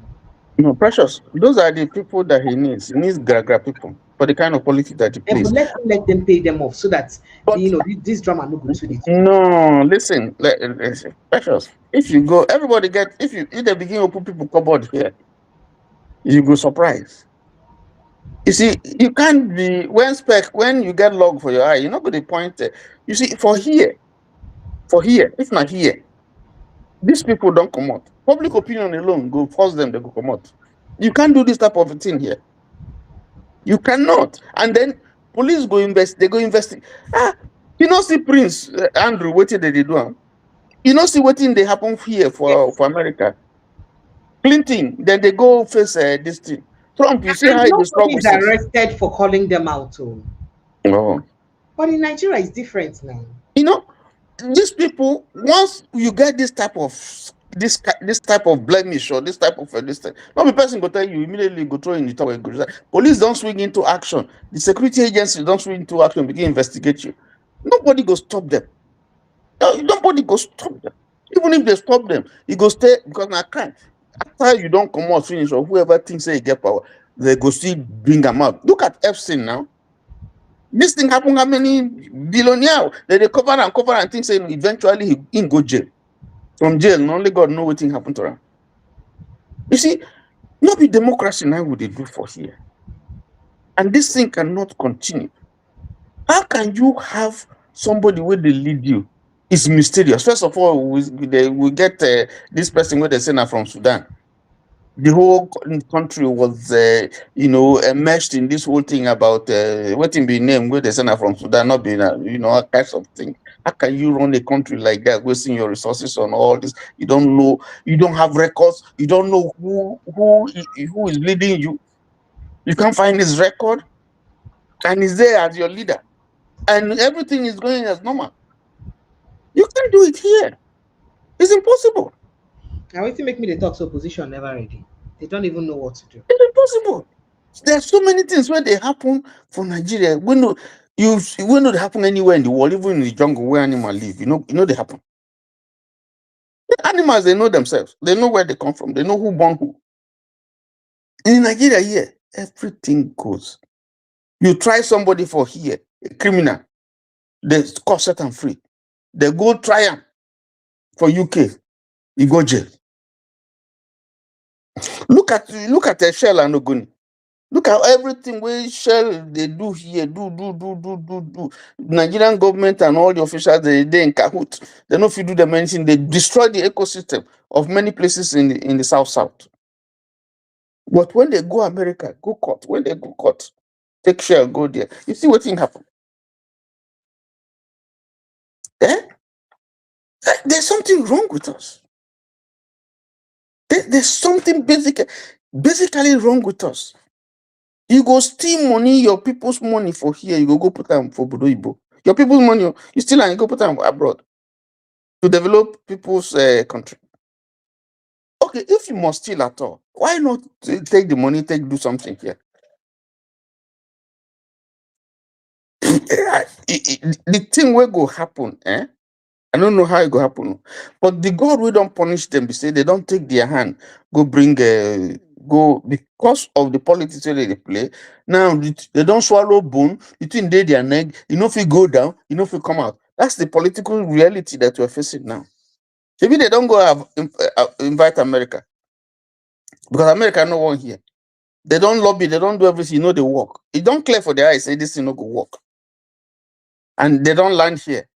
No, Precious. Those are the people that he needs. He needs gra people for the kind of politics that he plays. But let them pay them off so that this drama no go to the. No, listen, Precious. If you go, everybody get. If they begin to put people cupboard here, you go surprise. You see, you can't be when you get log for your eye, you're not going to point. You see, for here, if not here, these people don't come out. Public opinion alone go force them to go come out. You can't do this type of thing here. You cannot. And then police go invest. They go investigate. See Prince Andrew, what did they do? See what thing they happen here for America. Clinton, then they go face this thing. Trump, you see how he struggle. Arrested for calling them out. Oh. But in Nigeria, it's different now. These people, once you get this type of blemish or this type of this thing, not the person go tell you immediately go throw in the tower. Police don't swing into action. The security agencies don't swing into action, begin investigate you. Nobody go stop them. Nobody go stop them. Even if they stop them, you go stay because I can't. After you don't come out finish or whoever thinks they get power, they go still bring them out. Look at Epstein now. This thing happened how many billionaires? They cover and think saying eventually he go jail. From jail, only God know what thing happened to him. You see, not be democracy now what they do for here. And this thing cannot continue. How can you have somebody where they lead you? It's mysterious. First of all, we get this person where they send from Sudan. The whole country was, immersed in this whole thing about what in be name where they send from Sudan, not being, all kinds of things. How can you run a country like that, wasting your resources on all this? You don't know, you don't have records, you don't know who is leading you. You can't find his record, and he's there as your leader, and everything is going as normal. You can't do it here. It's impossible. Now, what make me the talks opposition never ready? They don't even know what to do. It's impossible. There are so many things where they happen for Nigeria. We know they happen anywhere in the world, even in the jungle where animals live. You know they happen. The animals, they know themselves. They know where they come from. They know who born who. In Nigeria here, everything goes. You try somebody for here, a criminal, they call set and free. They go try him for UK, you go jail. Look at the Shell and Ogoni. Look at everything we Shell they do here, do. Nigerian government and all the officials they in cahoot. They know if you do them anything, they destroy the ecosystem of many places in the south. But when they go America, go court. When they go court, take Shell, go there. You see what thing happen? There's something wrong with us. There's something basically wrong with us. You go steal money, your people's money for here, you go put them for Bodoibo. Your people's money, you steal and you go put them abroad to develop people's country. Okay, if you must steal at all, why not take the money, do something here? The thing will go happen, I don't know how it go happen, but the God will don't punish them. They say they don't take their hand, go bring go because of the politics they play. Now they don't swallow bone between their neck. If you go down, if you come out. That's the political reality that we're facing now. Maybe they don't go invite America because America no one here. They don't lobby. They don't do everything. They work. It don't clear for their eyes. Say this thing no go work, and they don't land here.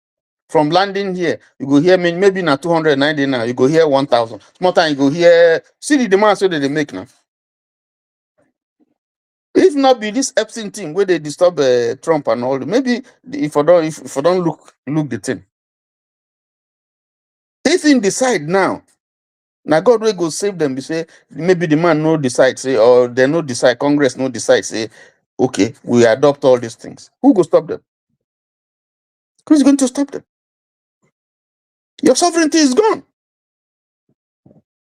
From landing here, you go hear me maybe na 290 now. You go hear 1,000. Small time you go hear. See the demand so that they make now. If not be this Epstein thing where they disturb Trump and all, maybe if I don't look the thing. If in decide now, God will go save them. They say maybe the man no decide say, or they no decide. Congress no decide say, okay, we adopt all these things. Who go stop them? Who's going to stop them? Your sovereignty is gone.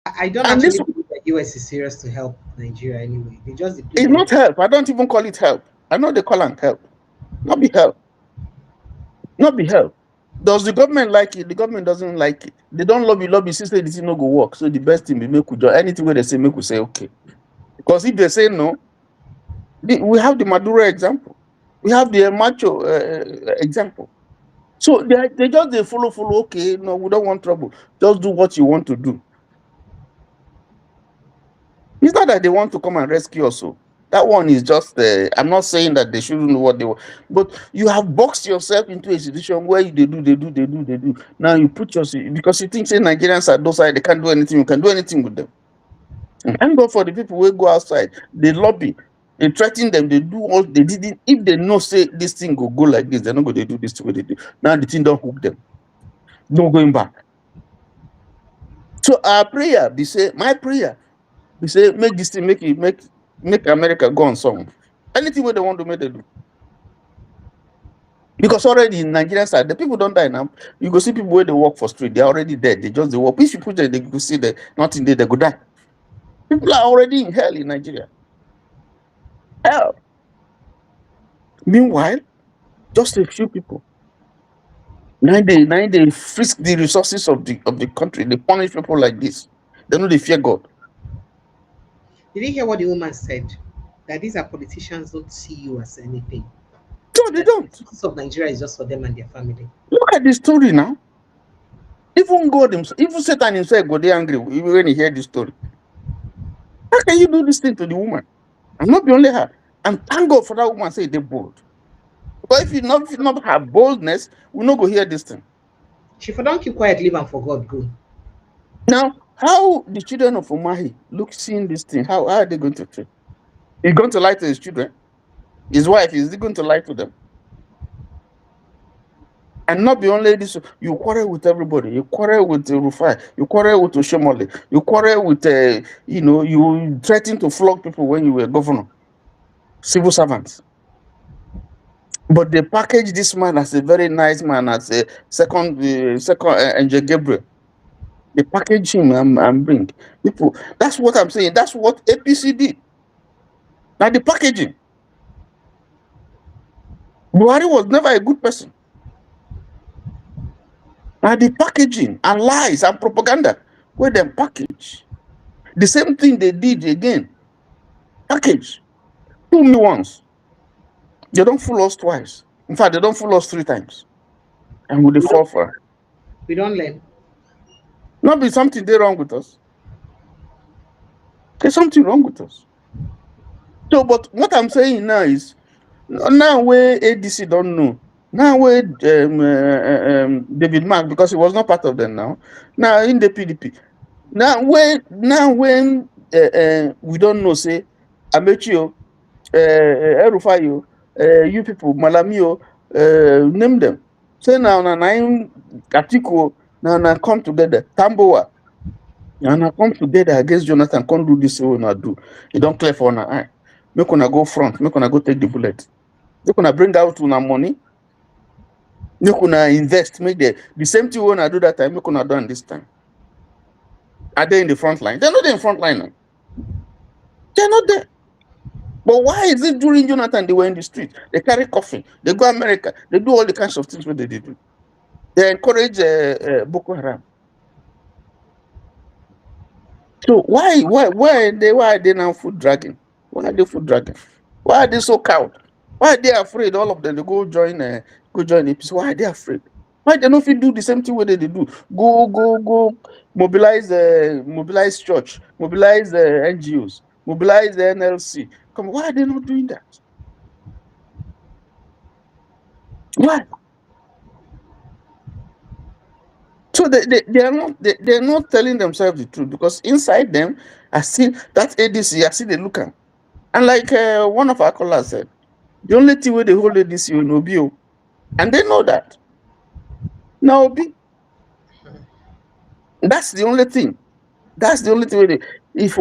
I don't And actually this believe that US is serious to help Nigeria anyway. They just it's not help. I don't even call it help. I know they call it help. Not be help. Not be help. Does the government like it? The government doesn't like it. They don't lobby, since they didn't no go work. So the best thing we make we do anything where they say make we say okay. Because if they say no, we have the Maduro example. We have the Macho example. So they just they follow. Okay, no, we don't want trouble. Just do what you want to do. It's not that they want to come and rescue us. So that one is just. I'm not saying that they shouldn't know what they want, but you have boxed yourself into a situation where they do. Now you put yourself because you think say Nigerians are docile, they can't do anything. You can do anything with them. And thank God for the people who go outside. They lobby, they threaten them. They do all they did. If they know say this thing go like this, they're not going to do this the way they do. Now the thing don't hook them. No going back. So our prayer, they say, my prayer. We say make this thing, make America go on song. Anything where they want to make they do. Because already in Nigerian side, the people don't die now. You go see people where they walk for street, they're already dead. They just they walk. If you put them, they go see that nothing there, they go die. People are already in hell in Nigeria. Hell. Meanwhile, just a few people. Now they frisk the resources of the country. They punish people like this. They know they fear God. Did you hear what the woman said? That these are politicians don't see you as anything. No, they don't. The resources of Nigeria is just for them and their family. Look at the story now. Even God himself, even Satan himself go there angry when he hear this story. How can you do this thing to the woman? And not be only her. And thank God for that woman say they bold. But if you not have boldness, we not go hear this thing. She for don't keep quiet, leave and for God go. Now, how the children of Umahi look seeing this thing? How are they going to treat? He's going to lie to his children. His wife is he going to lie to them? And not be only this, you quarrel with everybody. You quarrel with Rufai. You quarrel with Oshomole. You quarrel with, you threaten to flog people when you were governor, civil servants. But they package this man as a very nice man, as a second Angel Gabriel. They package him and bring people. That's what I'm saying. That's what APC did. Now the packaging. Buhari was never a good person. Now the packaging and lies and propaganda where them package. The same thing they did again. Package. Fool me once. They don't fool us twice. In fact, they don't fool us 3 times. And we fall for it. We don't learn. Not be something they wrong with us. There's something wrong with us. So, but what I'm saying now is, now where ADC don't know, now where David Mark, because he was not part of them now in the PDP. Now when we don't know, say, Amechio, Erufayo, you people, Malamio, name them. Say now nine Katiko, now come together, Tamboa. And I come together against Jonathan, can't do this way I do. You don't clear for an eye. Make una go front, make una go take the bullet. Make una bring out una money. Make una invest, make the same thing when I do that time, make una do this time. Are they in the front line? They're not in the front line now. They're not there. But why is it during Jonathan they were in the street? They carry coffin, they go America, they do all the kinds of things what they do. They encourage Boko Haram. So why are they now food dragging? Why are they food dragging? Why are they so cowed? Why are they afraid? All of them they go join APC. Why are they afraid? Why they not fit do the same thing what they do? Go mobilize church, mobilize NGOs, mobilize the NLC. Come on, why are they not doing that? Why? So they're not telling themselves the truth, because inside them, I see that ADC, I see they look at. And like one of our callers said, the only thing where they hold ADC will no be, and they know that. Now, that's the only thing. That's the only thing where they, if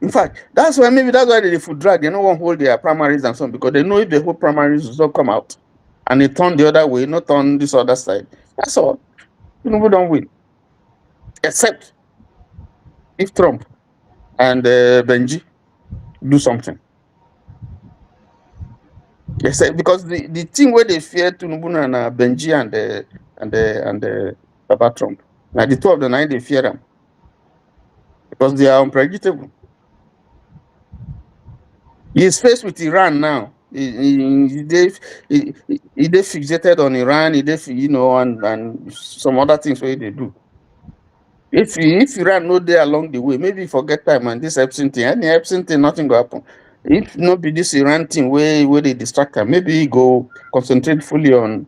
in fact, that's why they food drag. They don't want to hold their primaries and so on, because they know if they hold primaries, will come out and they turn the other way, not on this other side. That's all. We don't win. Except if Trump and Benji do something. Yes, because the thing where they fear Tinubu and Benji and Papa Trump. Now the two of them, they fear them because they are unpredictable. He is faced with Iran now. He fixated on Iran. And some other things where they do. If Iran no there along the way, maybe forget time and this Epstein thing. Any Epstein thing, nothing go happen. If not be this Iran thing where they distract them, maybe he go concentrate fully on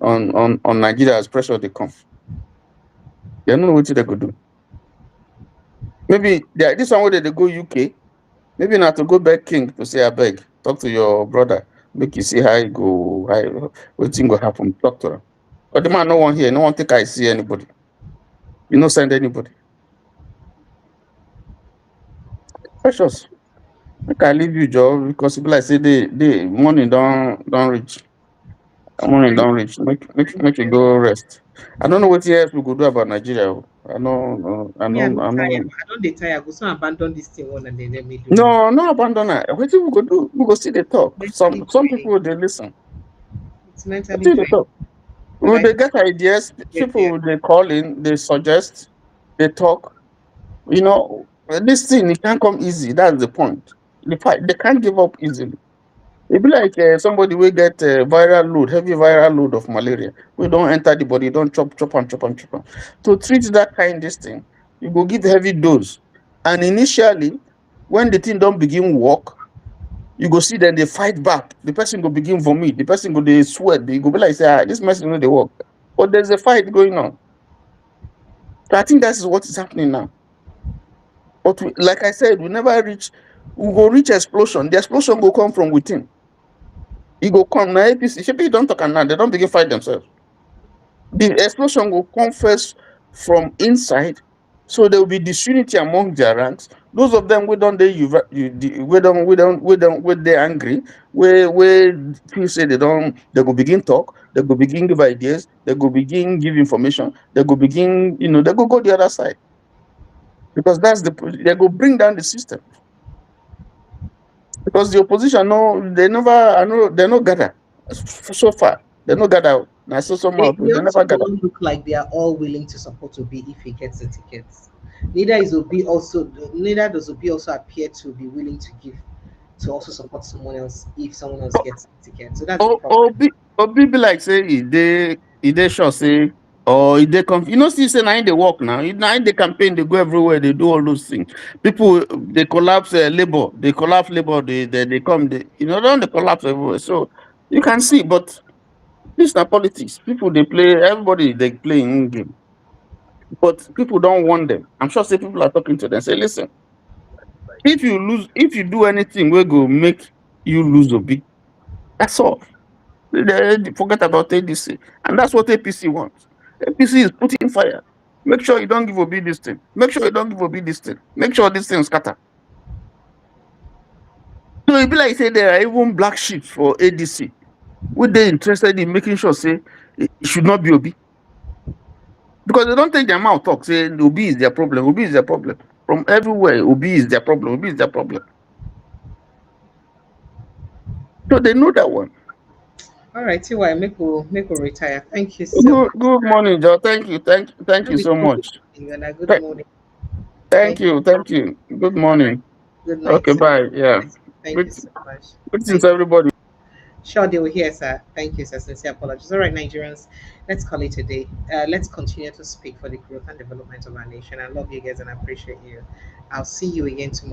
Nigeria as pressure they come. They don't know what they could do. Maybe this one where they go UK, maybe not to go back King to say I beg, talk to your brother, make you see how it go, what thing go happen, talk to them. But the man no one here, no one think I see anybody. You no send anybody. Precious. I can leave you, Joe, because people like say the money don't reach. Money don't reach. Make you go rest. I don't know what else we could do about Nigeria. I know. I don't tire. Go so abandon this thing one and then let me do. No, abandon it. What we go do? We go see the talk. Some people they listen. It's mentally they talk. They get ideas. People they call in, they suggest, they talk. This thing it can't come easy. That's the point. They can't give up easily. It be like somebody will get a heavy viral load of malaria. We don't enter the body, don't chop. To treat that this thing, you go give heavy dose. And initially, when the thing don't begin work, you go see then they fight back. The person go begin vomit. The person go they sweat. They go be like say, this medicine no dey work. But there's a fight going on. So I think that is what is happening now. But like I said, we go reach explosion. The explosion will come from within. It go come now. APC, don't talk now. They don't begin fight themselves. The explosion will come first from inside, so there will be disunity among their ranks. Those of them we don't they angry. Where people say they go begin talk. They go begin give ideas. They go begin give information. They go begin they go the other side, because they go bring down the system. Because the opposition they no gather so far. They no gather. Now they also don't look like they are all willing to support Obi if he gets the tickets. Neither does Obi also appear to be willing to also support someone else if someone else gets the ticket. So that's the problem. Obi be like say they sure say or they come. See say now they work now. Now they campaign, they go everywhere, they do all those things. People they collapse labor, they come, don't they collapse everywhere. So you can see, but this is politics. People they play, everybody they play in game. But people don't want them. I'm sure say people are talking to them. Say, listen, if you do anything, we go make you lose Obi. That's all. They forget about ADC. And that's what APC wants. APC is putting fire. Make sure you don't give Obi this thing. Make sure you don't give Obi this thing. Make sure this thing scatter. So it be like say there are even black sheep for ADC. Would they interested in making sure say it should not be Obi? Because they don't take their mouth talk, say Obi is their problem, Obi is their problem. From everywhere, Obi is their problem, Obi is their problem. So they know that one. All right, TY, make we retire. Thank you so much. Good morning, Joe. Thank you so much. Good morning. Thank you. Good morning. Good night. Okay, bye. Yeah. Thank you so much. Greetings, everybody. Sure, they will hear, sir. Thank you, sir. Sincere apologies. All right, Nigerians, let's call it a day. Let's continue to speak for the growth and development of our nation. I love you guys and I appreciate you. I'll see you again tomorrow.